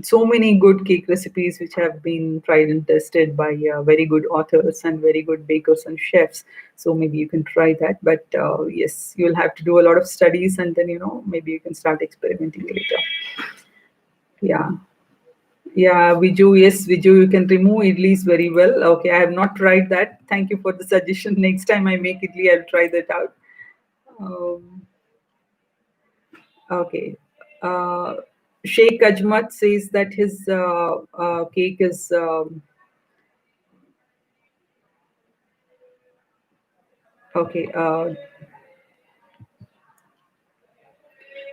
so many good cake recipes which have been tried and tested by very good authors and very good bakers and chefs. So maybe you can try that. But yes, you'll have to do a lot of studies, and then maybe you can start experimenting later. Yeah. Yeah, Viju, yes, Viju, you can remove idlis very well. Okay, I have not tried that. Thank you for the suggestion. Next time I make idli, I'll try that out. Um, Okay. Uh, Sheikh Ajmat says that his cake is okay.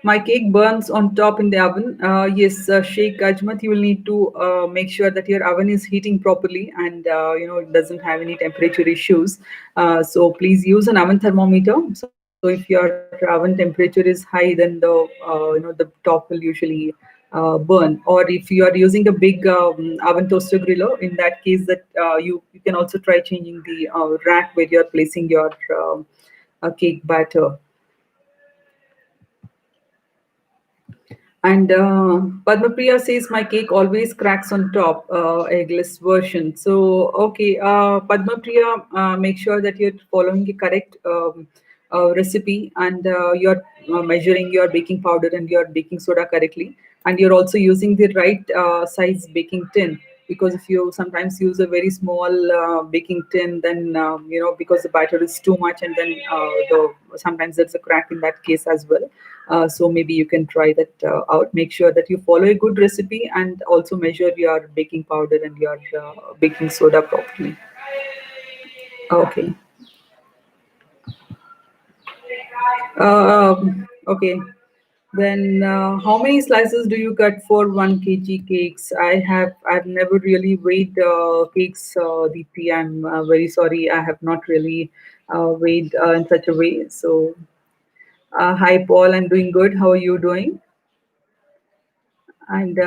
My cake burns on top in the oven. Yes, Sheikh Ajmat, you will need to make sure that your oven is heating properly, and it doesn't have any temperature issues. So please use an oven thermometer. So if your oven temperature is high, then the top will usually burn. Or if you are using a big oven toaster griller, in that case, that you can also try changing the rack where you are placing your cake batter. And Padma Priya says my cake always cracks on top, eggless version. So, okay, Padma Priya, make sure that you're following the correct recipe, and you're measuring your baking powder and your baking soda correctly. And you're also using the right size baking tin, because if you sometimes use a very small baking tin, then because the batter is too much, and then sometimes there's a crack in that case as well. So maybe you can try that out. Make sure that you follow a good recipe, and also measure your baking powder and your baking soda properly. Okay. Okay. Then, how many slices do you cut for 1 kg cakes? I've never really weighed cakes, Deepti. I'm very sorry. I have not really weighed in such a way. So, hi, Paul. I'm doing good. How are you doing? And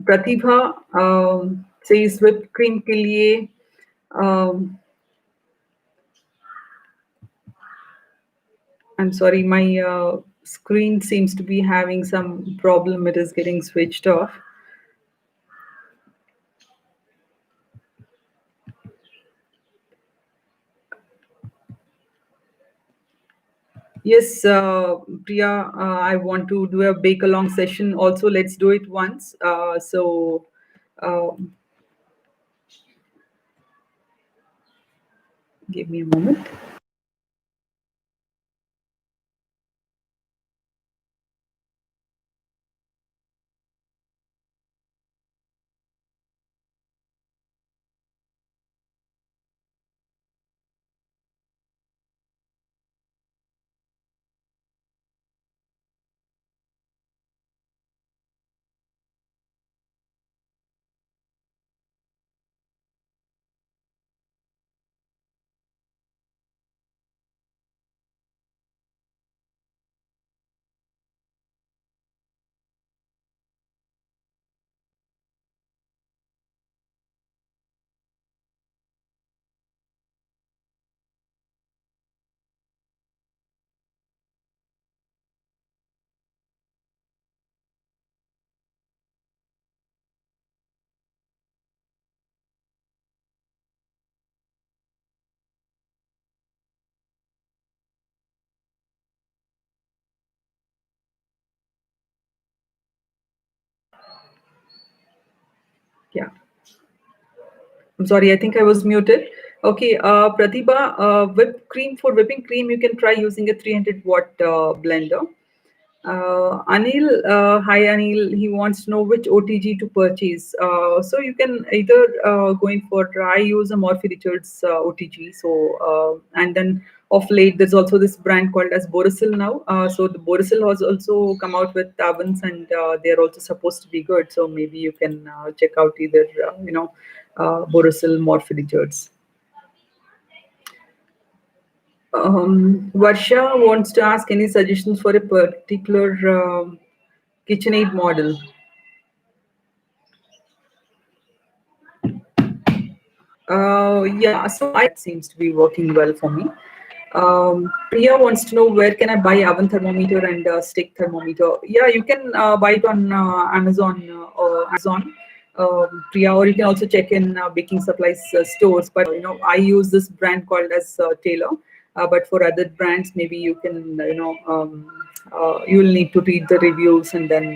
Pratibha says whipped cream के लिए. Um, I'm sorry, my screen seems to be having some problem. It is getting switched off. Yes, Priya, I want to do a bake along session. Also, let's do it once. Um give me a moment. Yeah. I'm sorry, I think I was muted. Okay, Pratibha, whipped cream for whipping cream, you can try using a 300-watt blender. Anil, hi Anil, he wants to know which OTG to purchase. So you can either going for, I use a Morphy Richards OTG. So and then of late there's also this brand called as Borosil now. So the Borosil has also come out with ovens, and they're also supposed to be good. So maybe you can check out either Borosil, Morphy Richards. Varsha wants to ask any suggestions for a particular KitchenAid model. Yeah, so I seems to be working well for me. Priya wants to know where can I buy oven thermometer and stick thermometer. Yeah, you can buy it on Amazon or Amazon, Priya, or you can also check in baking supplies stores. But I use this brand called as Taylor. But for other brands, maybe you can you will need to read the reviews and then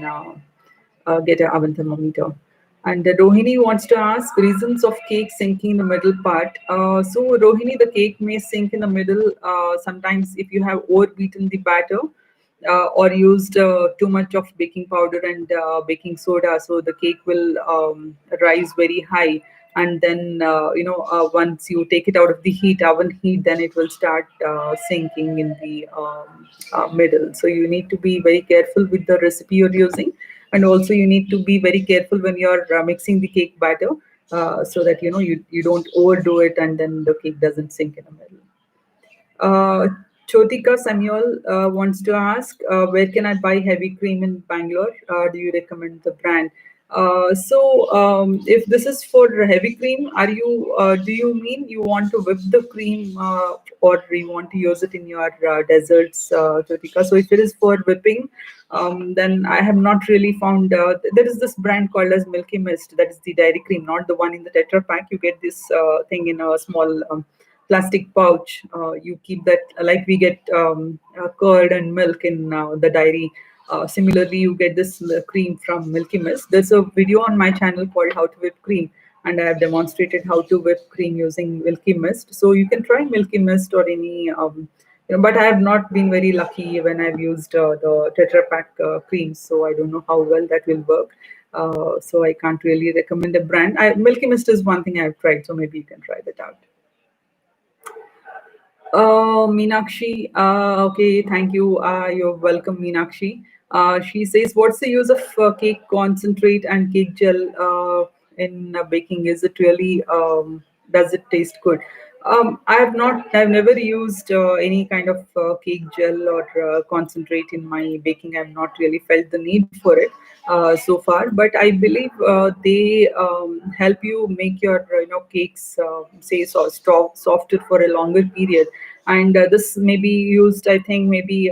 get an oven thermometer. And Rohini wants to ask reasons of cake sinking in the middle part. So Rohini, the cake may sink in the middle sometimes if you have overbeaten the batter or used too much of baking powder and baking soda. So the cake will rise very high, and then once you take it out of the heat, oven heat, then it will start sinking in the middle. So you need to be very careful with the recipe you're using, and also you need to be very careful when you're mixing the cake batter, so that you don't overdo it and then the cake doesn't sink in the middle. Chotika Samuel wants to ask, where can I buy heavy cream in Bangalore? Do you recommend the brand? If this is for heavy cream, do you mean you want to whip the cream, or you want to use it in your desserts, Chotika? So if it is for whipping, then I have not really found. There is this brand called as Milky Mist. That is the dairy cream, not the one in the Tetra pack. You get this thing in a small plastic pouch. You keep that, like we get curd and milk in the dairy. Similarly, you get this cream from Milky Mist. There's a video on my channel called How to Whip Cream, and I have demonstrated how to whip cream using Milky Mist. So you can try Milky Mist or any. But I have not been very lucky when I've used the Tetra Pak creams, so I don't know how well that will work. So I can't really recommend a brand. Milky Mist is one thing I've tried, so maybe you can try that out. Meenakshi, okay, thank you. You're welcome, Meenakshi. She says, what's the use of cake concentrate and cake gel in baking? Is it really, does it taste good? I've never used any kind of cake gel or concentrate in my baking. I've not really felt the need for it so far, but I believe they help you make your cakes say softer for a longer period. And this may be used, I think, maybe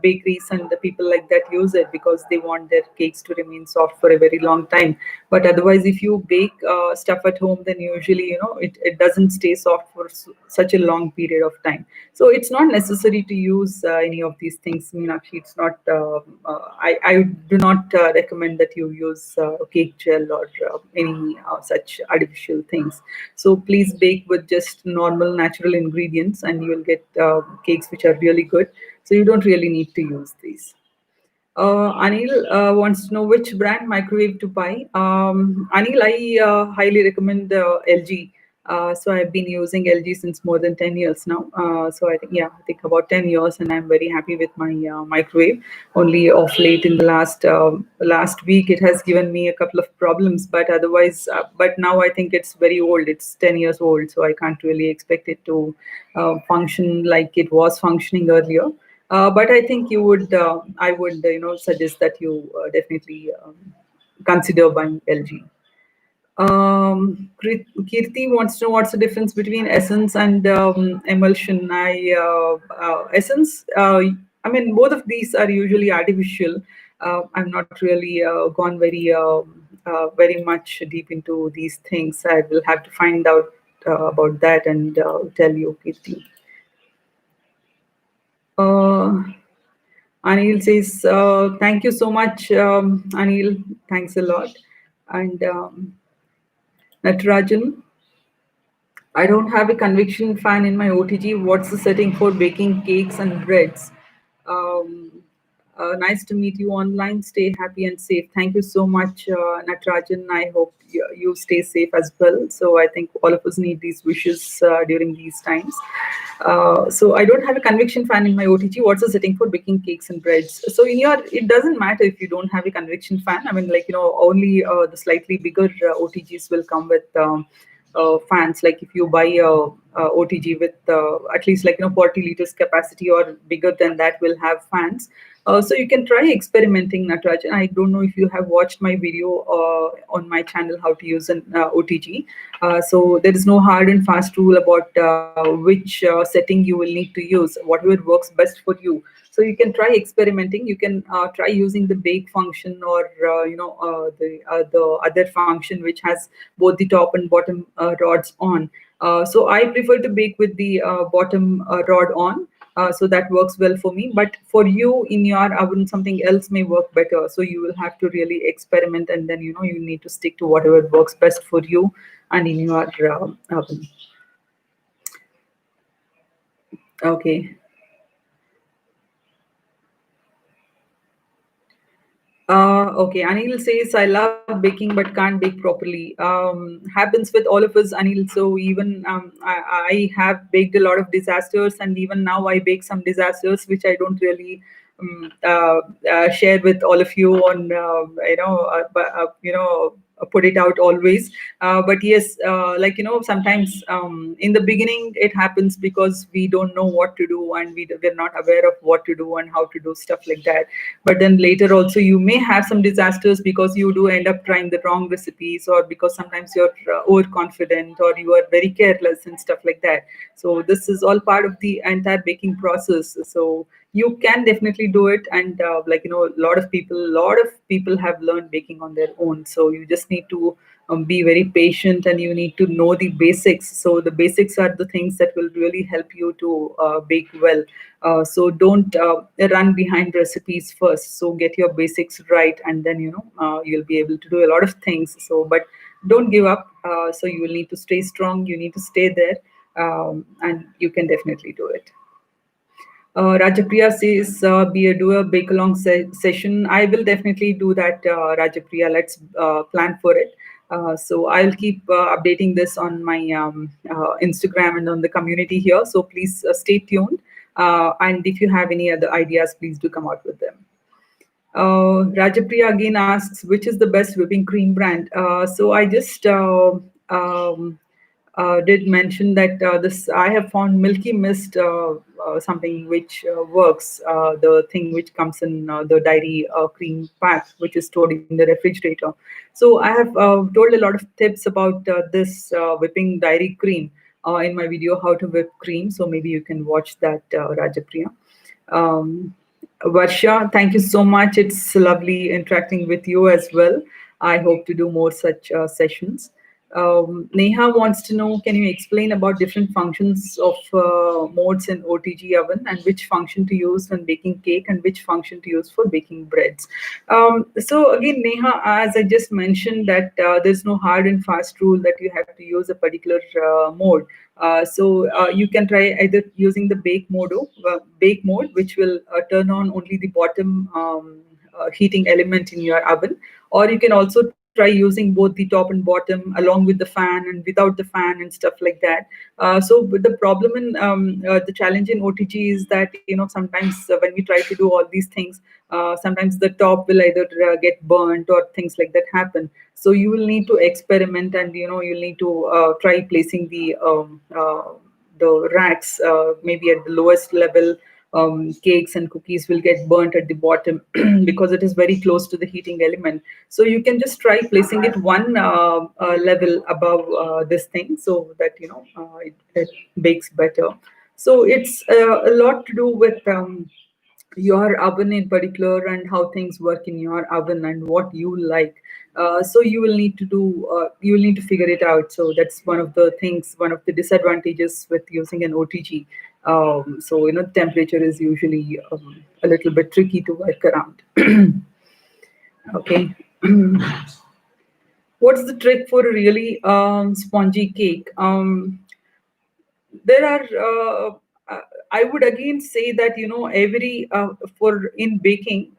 bakeries and the people like that use it because they want their cakes to remain soft for a very long time. But otherwise, if you bake stuff at home, then usually it doesn't stay soft for such a long period of time. So it's not necessary to use any of these things, Meenakshi. It's not. I do not recommend that you use cake gel or any such artificial things. So please bake with just normal natural ingredients, and you will get cakes which are really good. So you don't really need to use these. Anil wants to know which brand microwave to buy. Anil, I highly recommend LG. So I've been using LG since more than 10 years now. So I think, yeah, I think about 10 years, and I'm very happy with my microwave. Only of late in the last week, it has given me a couple of problems, but otherwise, but now I think it's very old. It's 10 years old, so I can't really expect it to function like it was functioning earlier. But I think I would, suggest that you definitely consider buying LG. Kirti wants to know what's the difference between essence and emulsion. Essence, I mean, both of these are usually artificial. I'm not really gone very much deep into these things. I will have to find out about that and tell you, Kirti. Uh, Anil says, thank you so much, Anil. Thanks a lot. And Natarajan, I don't have a convection fan in my OTG. What's the setting for baking cakes and breads? Um, nice to meet you online. Stay happy and safe. Thank you so much, Natarajan. I hope you stay safe as well. So I think all of us need these wishes during these times. So I don't have a convection fan in my OTG. What's the setting for baking cakes and breads? So it doesn't matter if you don't have a convection fan. I mean, like, only the slightly bigger OTGs will come with fans. Like if you buy a OTG with at least, like, 40 liters capacity or bigger than that, will have fans. So you can try experimenting, Nataraj. I don't know if you have watched my video on my channel how to use an OTG. So there is no hard and fast rule about which setting you will need to use. Whatever works best for you. So you can try experimenting. You can try using the bake function, or the other function which has both the top and bottom rods on. So I prefer to bake with the bottom rod on. So that works well for me. But for you in your oven, something else may work better. So you will have to really experiment, and then you need to stick to whatever works best for you and in your oven. Okay. Okay, Anil says, I love baking but can't bake properly. Happens with all of us, Anil. So even I have baked a lot of disasters, and even now I bake some disasters which I don't really share with all of you on, put it out always. But yes, like, sometimes in the beginning it happens because we don't know what to do, and we're not aware of what to do and how to do stuff like that. But then later also you may have some disasters because you do end up trying the wrong recipes, or because sometimes you're overconfident, or you are very careless and stuff like that. So this is all part of the entire baking process. So you can definitely do it. And a lot of people have learned baking on their own. So you just need to be very patient, and you need to know the basics. So the basics are the things that will really help you to bake well. So don't run behind recipes first. So get your basics right, and then you'll be able to do a lot of things. So, but don't give up. So you will need to stay strong. You need to stay there, and you can definitely do it. Rajapriya says, do a bake along session. I will definitely do that, Rajapriya. Let's plan for it. So I'll keep updating this on my Instagram and on the community here. So please stay tuned. And if you have any other ideas, please do come out with them. Rajapriya again asks, which is the best whipping cream brand? So I just did mention that this I have found Milky Mist something which works. The thing which comes in the dairy cream pack, which is stored in the refrigerator. So I have told a lot of tips about this whipping dairy cream in my video, how to whip cream. So maybe you can watch that, Rajapriya. Um, Varsha, thank you so much. It's lovely interacting with you as well. I hope to do more such sessions. Neha wants to know, can you explain about different functions of modes in OTG oven and which function to use when baking cake and which function to use for baking breads? So again, Neha, as I just mentioned that there's no hard and fast rule that you have to use a particular mode. So you can try either using the bake mode, which will turn on only the bottom heating element in your oven, or you can also try using both the top and bottom along with the fan and without the fan and stuff like that. So but the problem in the challenge in OTG is that sometimes when we try to do all these things, sometimes the top will either get burnt or things like that happen. So you will need to experiment, and you'll need to try placing the racks maybe at the lowest level. Cakes and cookies will get burnt at the bottom because it is very close to the heating element. So you can just try placing it one level above this thing, so that it bakes better. So it's a lot to do with your oven in particular and how things work in your oven and what you like. So you will need to figure it out. So that's one of the disadvantages with using an OTG. So temperature is usually a little bit tricky to work around. Okay. What's the trick for a really spongy cake? There are I would again say that every for in baking,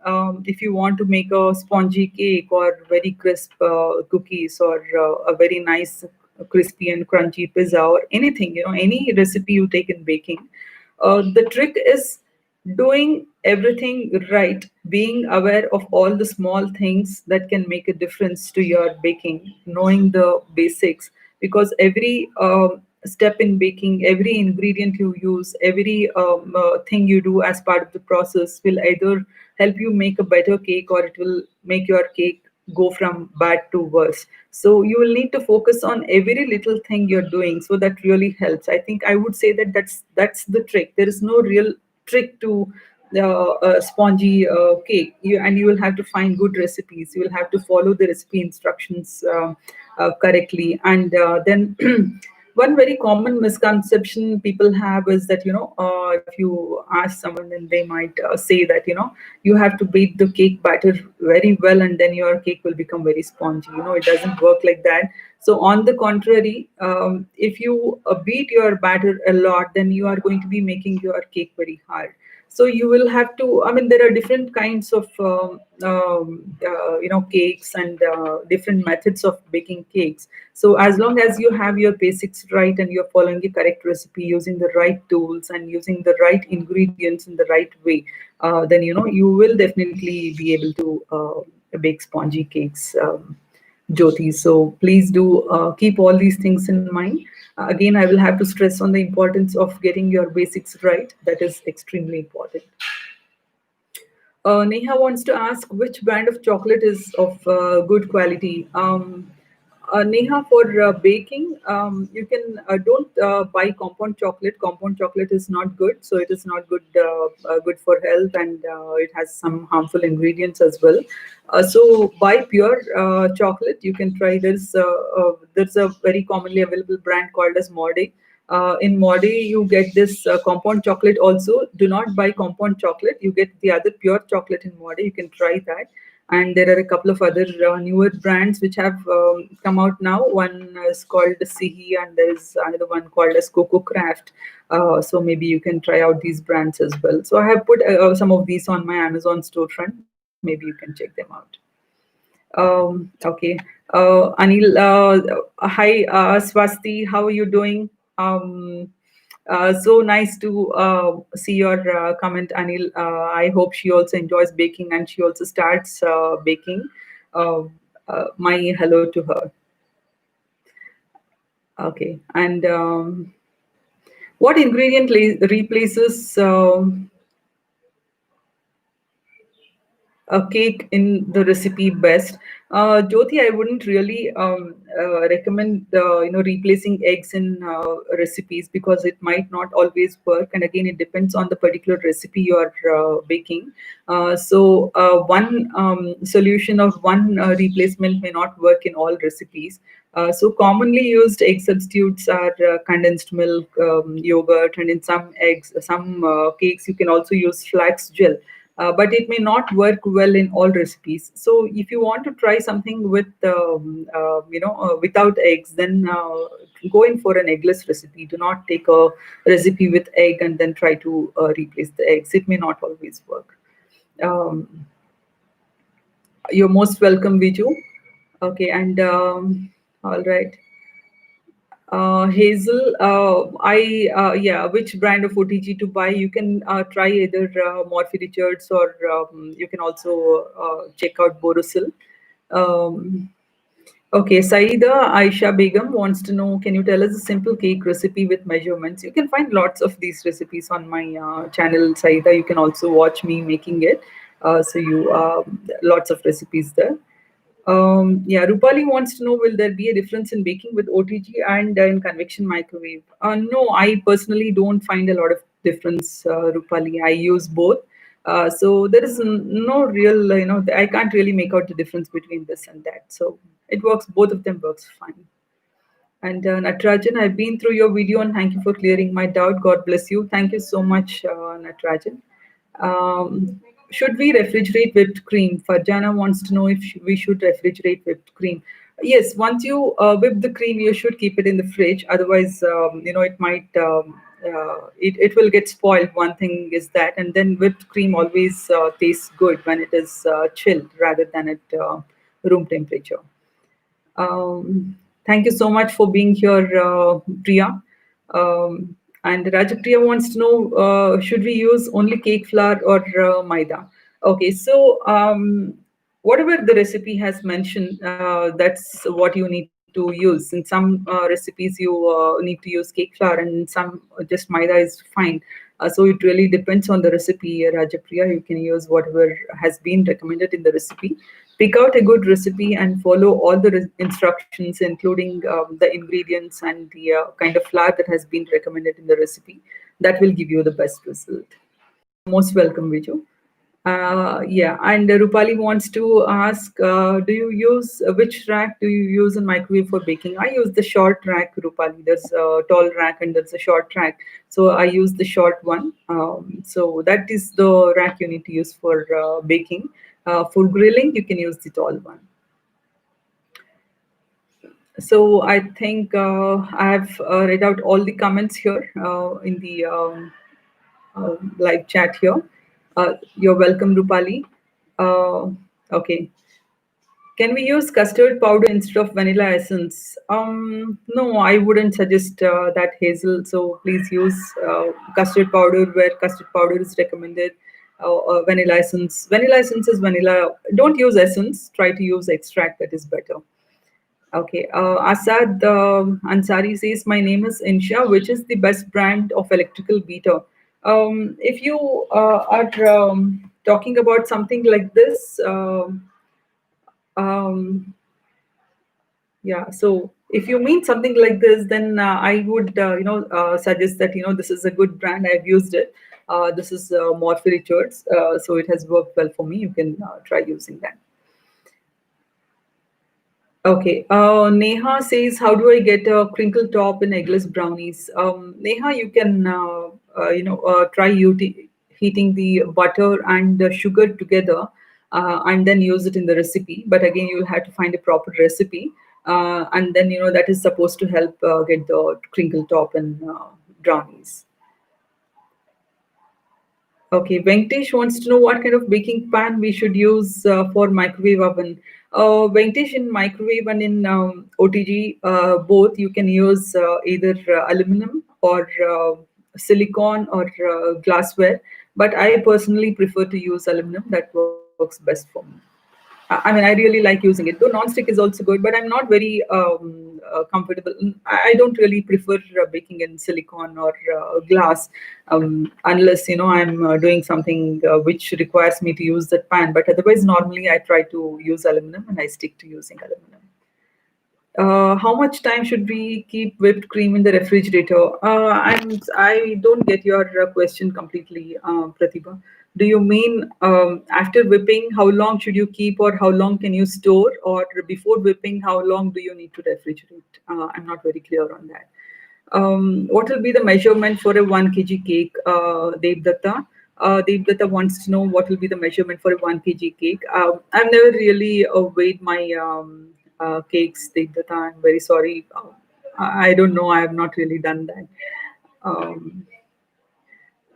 if you want to make a spongy cake or very crisp cookies, or a very nice crispy and crunchy pizza, or anything, any recipe you take in baking, the trick is doing everything right, being aware of all the small things that can make a difference to your baking, knowing the basics, because every step in baking, every ingredient you use, every thing you do as part of the process will either help you make a better cake, or it will make your cake go from bad to worse. So you will need to focus on every little thing you're doing, so that really helps. I think I would say that that's the trick. There is no real trick to a spongy cake. You will have to find good recipes. You will have to follow the recipe instructions correctly, and then one very common misconception people have is that if you ask someone, then they might say that you have to beat the cake batter very well and then your cake will become very spongy. It doesn't work like that. So on the contrary, if you beat your batter a lot, then you are going to be making your cake very hard. So you will have to, I mean, there are different kinds of cakes and different methods of baking cakes. So as long as you have your basics right and you're following the correct recipe, using the right tools and using the right ingredients in the right way, then you will definitely be able to bake spongy cakes, Jyoti. So please do keep all these things in mind. Again, I will have to stress on the importance of getting your basics right. That is extremely important. Neha wants to ask which brand of chocolate is of good quality. Neha, for baking, you can don't buy compound chocolate. Compound chocolate is not good, so it is not good for health, and it has some harmful ingredients as well. So buy pure chocolate. You can try this. There's a very commonly available brand called as Morde. In Modi, you get this compound chocolate also. Do not buy compound chocolate. You get the other pure chocolate in Modi. You can try that. And there are a couple of other newer brands which have come out now. One is called Sihi, and there is another one called as Coco Craft. So maybe you can try out these brands as well. So I have put some of these on my Amazon storefront. Maybe you can check them out. Okay. Anil, hi, Swasti, how are you doing? So nice to see your comment, Anil. I hope she also enjoys baking and she also starts baking. Uh, my hello to her. Okay. And what ingredient replaces a cake in the recipe best? Jyoti, I wouldn't really recommend replacing eggs in recipes because it might not always work, and again it depends on the particular recipe you are baking. One solution of one replacement may not work in all recipes. So commonly used egg substitutes are condensed milk, yogurt, and in some eggs, some cakes you can also use flax gel, but it may not work well in all recipes. So if you want to try something with without eggs, then go in for an eggless recipe. Do not take a recipe with egg and then try to replace the eggs. It may not always work. um, you're most welcome, Viju. Okay, and all right. Hazel, yeah, which brand of OTG to buy? You can try either Morphe Richards, or you can also check out Borosil. Um, okay, Saida Aisha Begum wants to know, can you tell us a simple cake recipe with measurements? You can find lots of these recipes on my channel, Saida. You can also watch me making it. Lots of recipes there. Yeah, Rupali wants to know, will there be a difference in baking with OTG and in convection microwave? No, I personally don't find a lot of difference, Rupali. I use both. So there is no real, I can't really make out the difference between this and that. So it works, both of them works fine. And Natarajan, I've been through your video and thank you for clearing my doubt. God bless you. Thank you so much, Natarajan. Should we refrigerate whipped cream? Farjana wants to know if we should refrigerate whipped cream. Yes, once you whip the cream, you should keep it in the fridge. Otherwise, it will get spoiled. One thing is that, and then whipped cream always tastes good when it is chilled rather than at room temperature. Thank you so much for being here, Priya. And Rajapriya wants to know, should we use only cake flour or maida? Okay, so whatever the recipe has mentioned, that's what you need to use. In some recipes, you need to use cake flour, and in some just maida is fine. So it really depends on the recipe, Rajapriya. You can use whatever has been recommended in the recipe. Pick out a good recipe and follow all the instructions, including the ingredients and the kind of flour that has been recommended in the recipe. That will give you the best result. Most welcome, Viju. Yeah, and Rupali wants to ask, do you use which rack do you use in microwave for baking? I use the short rack, Rupali. There's a tall rack and there's a short rack. So I use the short one. So that is the rack you need to use for baking. For grilling, you can use the tall one. So I think I have read out all the comments here in the live chat here. You're welcome, Rupali. Uh, okay. Can we use custard powder instead of vanilla essence? No, I wouldn't suggest that, Hazel. So please use custard powder where custard powder is recommended. Vanilla essence. Vanilla essence is vanilla. Don't use essence. Try to use extract. That is better. Okay. Asad Ansari says, my name is Insha. Which is the best brand of electrical beater? If you are talking about something like this, um, yeah. So if you mean something like this, then I would, suggest that, this is a good brand. I've used it. This is Morphe Richards. So it has worked well for me. You can try using that. Okay. Neha says, how do I get a crinkle top in eggless brownies? Neha, you can, try heating the butter and the sugar together and then use it in the recipe. But again, you have to find a proper recipe. And then, that is supposed to help get the crinkle top in brownies. Okay, Venkatesh wants to know what kind of baking pan we should use for microwave oven. Vintage in microwave and in OTG, both you can use either aluminum or silicone or glassware. But I personally prefer to use aluminum. That works best for me. I mean, I really like using it. Though non-stick is also good, but I'm not very comfortable. I don't really prefer baking in silicone or glass, unless I'm doing something which requires me to use that pan. But otherwise, normally I try to use aluminum, and I stick to using aluminum. How much time should we keep whipped cream in the refrigerator? I don't get your question completely, Pratibha. Do you mean after whipping, how long should you keep, or how long can you store, or before whipping, how long do you need to refrigerate? I'm not very clear on that. What will be the measurement for a 1 kg cake, Devdatta? Devdatta wants to know what will be the measurement for a 1 kg cake. I've never really weighed my cakes, Devdatta. I'm very sorry. I don't know. I have not really done that. Um,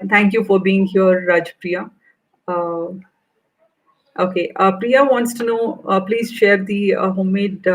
Thank you for being here, Rajpriya. Uh, Okay, Priya wants to know, please share the homemade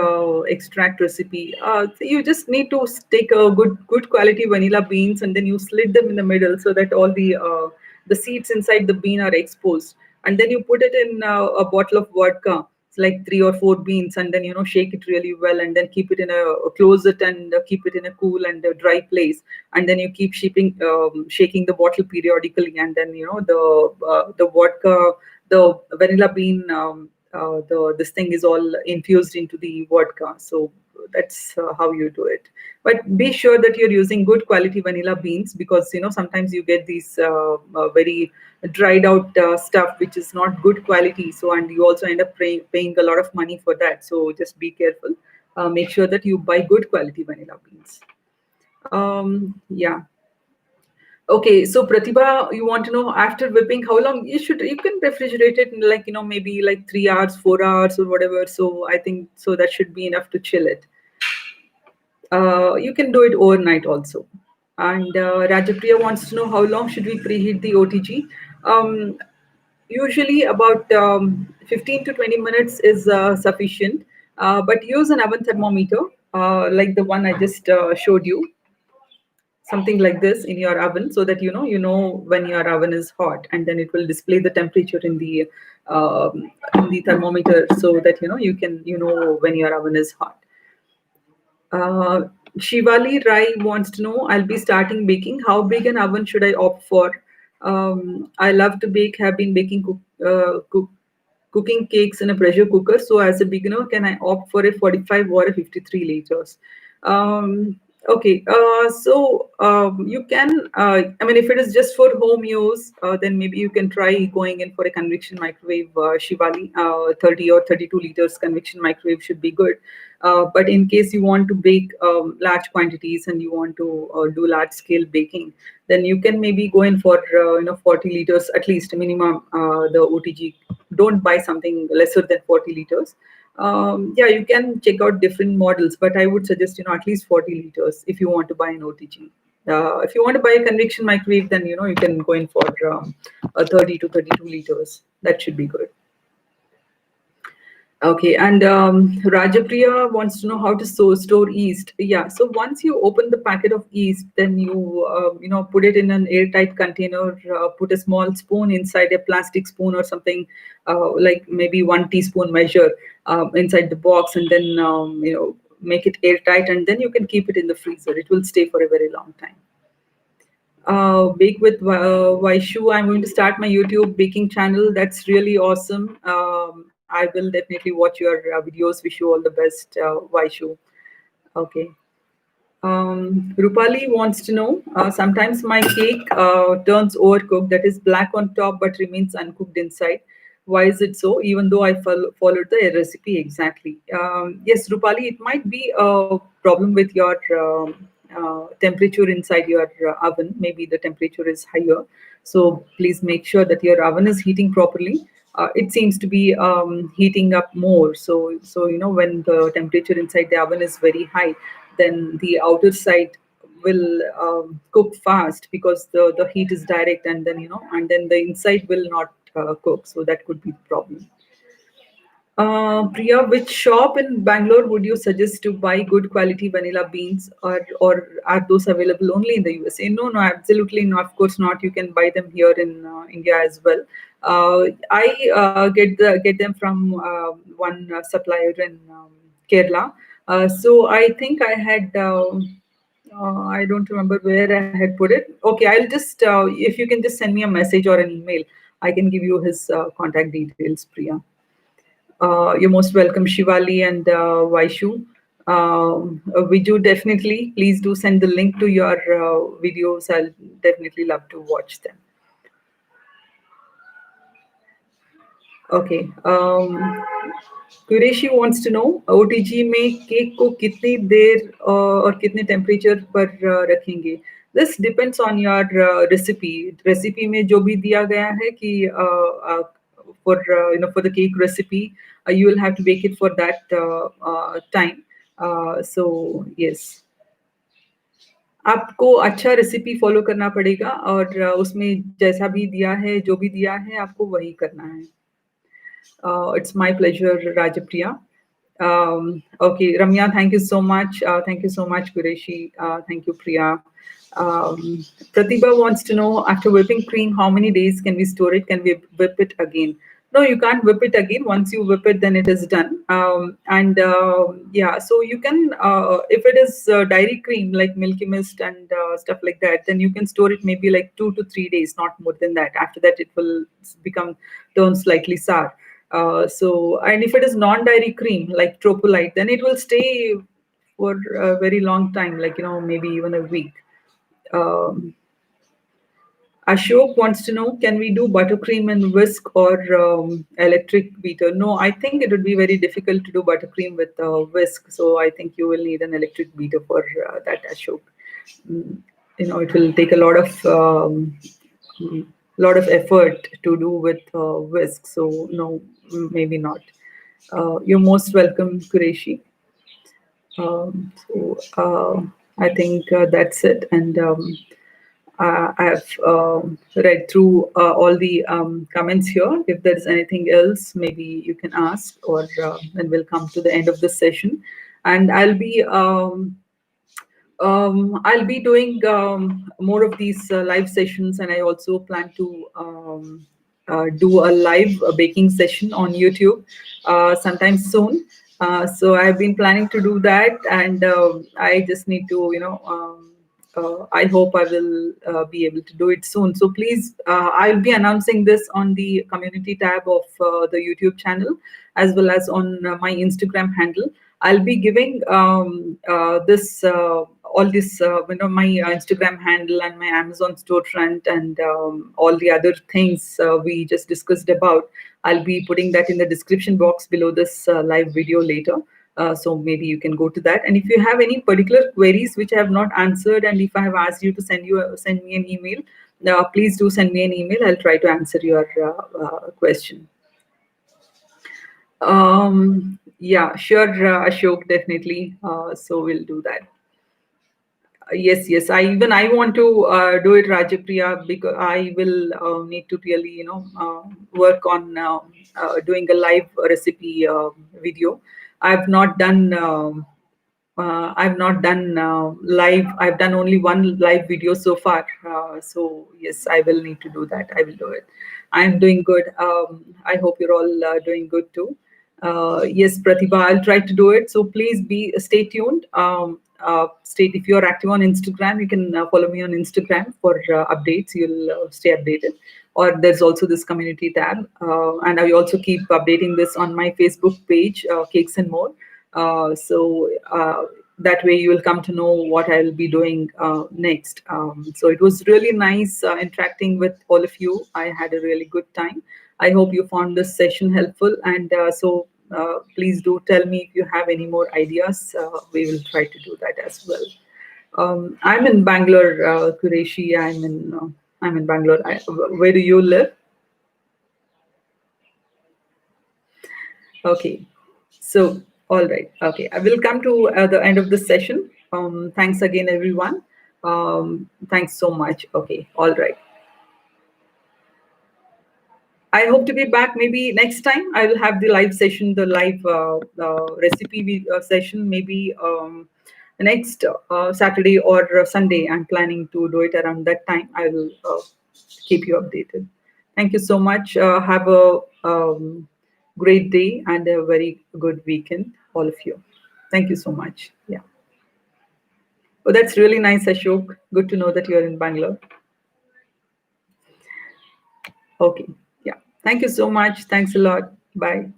extract recipe. So you just need to take a good quality vanilla beans, and then you slit them in the middle so that all the seeds inside the bean are exposed. And then you put it in a bottle of vodka. It's like 3 or 4 beans, and then shake it really well, and then keep it in close it and keep it in a cool and dry place. And then you keep shaking the bottle periodically, and then the vodka, the vanilla bean, the this thing is all infused into the vodka. So that's how you do it. But be sure that you're using good quality vanilla beans, because sometimes you get these very dried out stuff which is not good quality. So, and you also end up paying a lot of money for that. So just be careful. Make sure that you buy good quality vanilla beans. Yeah. Okay, so Pratibha, you want to know after whipping how long you can refrigerate it in, like maybe like 3 hours, 4 hours, or whatever. So I think so that should be enough to chill it. You can do it overnight also. And Rajapriya wants to know how long should we preheat the OTG. Um, Usually about 15 to 20 minutes is sufficient. But use an oven thermometer like the one I just showed you, something like this in your oven, so that you know when your oven is hot, and then it will display the temperature in the thermometer, so that you know when your oven is hot. uh, Shivali Rai wants to know, I'll be starting baking. How big an oven should I opt for? I love to bake, have been baking cooking cakes in a pressure cooker. So, as a beginner, can I opt for a 45 or a 53 liters? Okay, you can, I mean, if it is just for home use, then maybe you can try going in for a convection microwave, Shivali. 30 or 32 liters convection microwave should be good. But in case you want to bake large quantities and you want to do large scale baking, then you can maybe go in for 40 liters at least minimum. The OTG, don't buy something lesser than 40 liters. Yeah, you can check out different models, but I would suggest at least 40 liters if you want to buy an OTG. If you want to buy a convection microwave, then you can go in for 30 to 32 liters. That should be good. Okay, and Rajapriya wants to know how to store yeast. Yeah, so once you open the packet of yeast, then you put it in an airtight container. Put a small spoon inside a plastic spoon or something, like maybe 1 teaspoon measure inside the box, and then make it airtight, and then you can keep it in the freezer. It will stay for a very long time. Bake with Vaishu. I'm going to start my YouTube baking channel. That's really awesome. I will definitely watch your videos. Wish you all the best, Vaishu. Okay. Rupali wants to know, sometimes my cake turns overcooked, that is black on top but remains uncooked inside. Why is it so, even though I followed the recipe exactly? Yes, Rupali, it might be a problem with your temperature inside your oven. Maybe the temperature is higher. So please make sure that your oven is heating properly. It seems to be heating up more. So when the temperature inside the oven is very high, then the outer side will cook fast, because the heat is direct, and then the inside will not cook. So that could be the problem. Priya, which shop in Bangalore would you suggest to buy good quality vanilla beans, or are those available only in the USA? No, no, absolutely not. Of course not. You can buy them here in India as well. I get them from one supplier in Kerala. So I think I had. I don't remember where I had put it. Okay, I'll just if you can just send me a message or an email, I can give you his contact details, Priya. You're most welcome, Shivali and Vaishu. Viju, definitely, please do send the link to your videos. I'll definitely love to watch them. Okay. Qureshi wants to know OTG में cake को कितनी देर और कितने temperature पर रखेंगे. This depends on your recipe. Recipe में जो भी दिया गया है कि for the cake recipe, you will have to bake it for that time. So yes, आपको अच्छा रेसिपी फॉलो करना पड़ेगा और उसमें जैसा भी दिया है जो भी दिया है आपको वही करना है. It's my pleasure, Rajapriya. Okay, Ramya, thank you so much. Thank you so much, Qureshi. Thank you, Priya. Pratibha wants to know, after whipping cream, how many days can we store it? Can we whip it again? No, you can't whip it again. Once you whip it, then it is done. And yeah, so you can, if it is dairy cream like Milky Mist and stuff like that, then you can store it maybe like 2 to 3 days, not more than that. After that, it will turn slightly sour. So, and if it is non-dairy cream like Tropolite, then it will stay for a very long time, like, maybe even a week. Um, Ashok wants to know, can we do buttercream and whisk or electric beater? No, I think it would be very difficult to do buttercream with whisk. So I think you will need an electric beater for that, Ashok. Mm, it will take a lot of effort to do with whisk. So no, maybe not. You're most welcome, Qureshi. I think that's it. And I have read through all the comments here. If there's anything else, maybe you can ask, or then we'll come to the end of the session. And I'll be doing more of these live sessions, and I also plan to do a live baking session on YouTube sometime soon. So I've been planning to do that, and I just need to, I hope I will be able to do it soon. So please, I'll be announcing this on the community tab of the YouTube channel, as well as on my Instagram handle. I'll be giving all this, my Instagram handle and my Amazon storefront and all the other things we just discussed about. I'll be putting that in the description box below this live video later. So maybe you can go to that. And if you have any particular queries which I have not answered, and if I have asked you to send me an email, please do send me an email. I'll try to answer your question. Yeah, sure, Ashok, definitely. So we'll do that. Yes. I want to do it, Rajapriya, because I will need to really, work on doing a live recipe video. I've not done. I've not done live. I've done only one live video so far. So yes, I will need to do that. I will do it. I'm doing good. I hope you're all doing good too. Yes, Pratibha, I'll try to do it. So please stay tuned. If you're active on Instagram, you can follow me on Instagram for updates. You'll stay updated. Or there's also this community tab, and I also keep updating this on my Facebook page, Cakes and More. So that way you will come to know what I'll be doing next. So it was really nice interacting with all of you. I had a really good time. I hope you found this session helpful. And please do tell me if you have any more ideas. We will try to do that as well. I'm in Bangalore, Qureshi. I'm in Bangalore. Where do you live? Okay. So, all right. Okay. I will come to the end of the session. Thanks again, everyone. Thanks so much. Okay. All right. I hope to be back maybe next time. I will have the live session, the live recipe session, maybe next Saturday or Sunday. I'm planning to do it around that time. I will keep you updated. Thank you so much. Have a great day and a very good weekend, all of you. Thank you so much. Yeah. Oh, that's really nice, Ashok. Good to know that you're in Bangalore. Okay. Yeah. Thank you so much. Thanks a lot. Bye.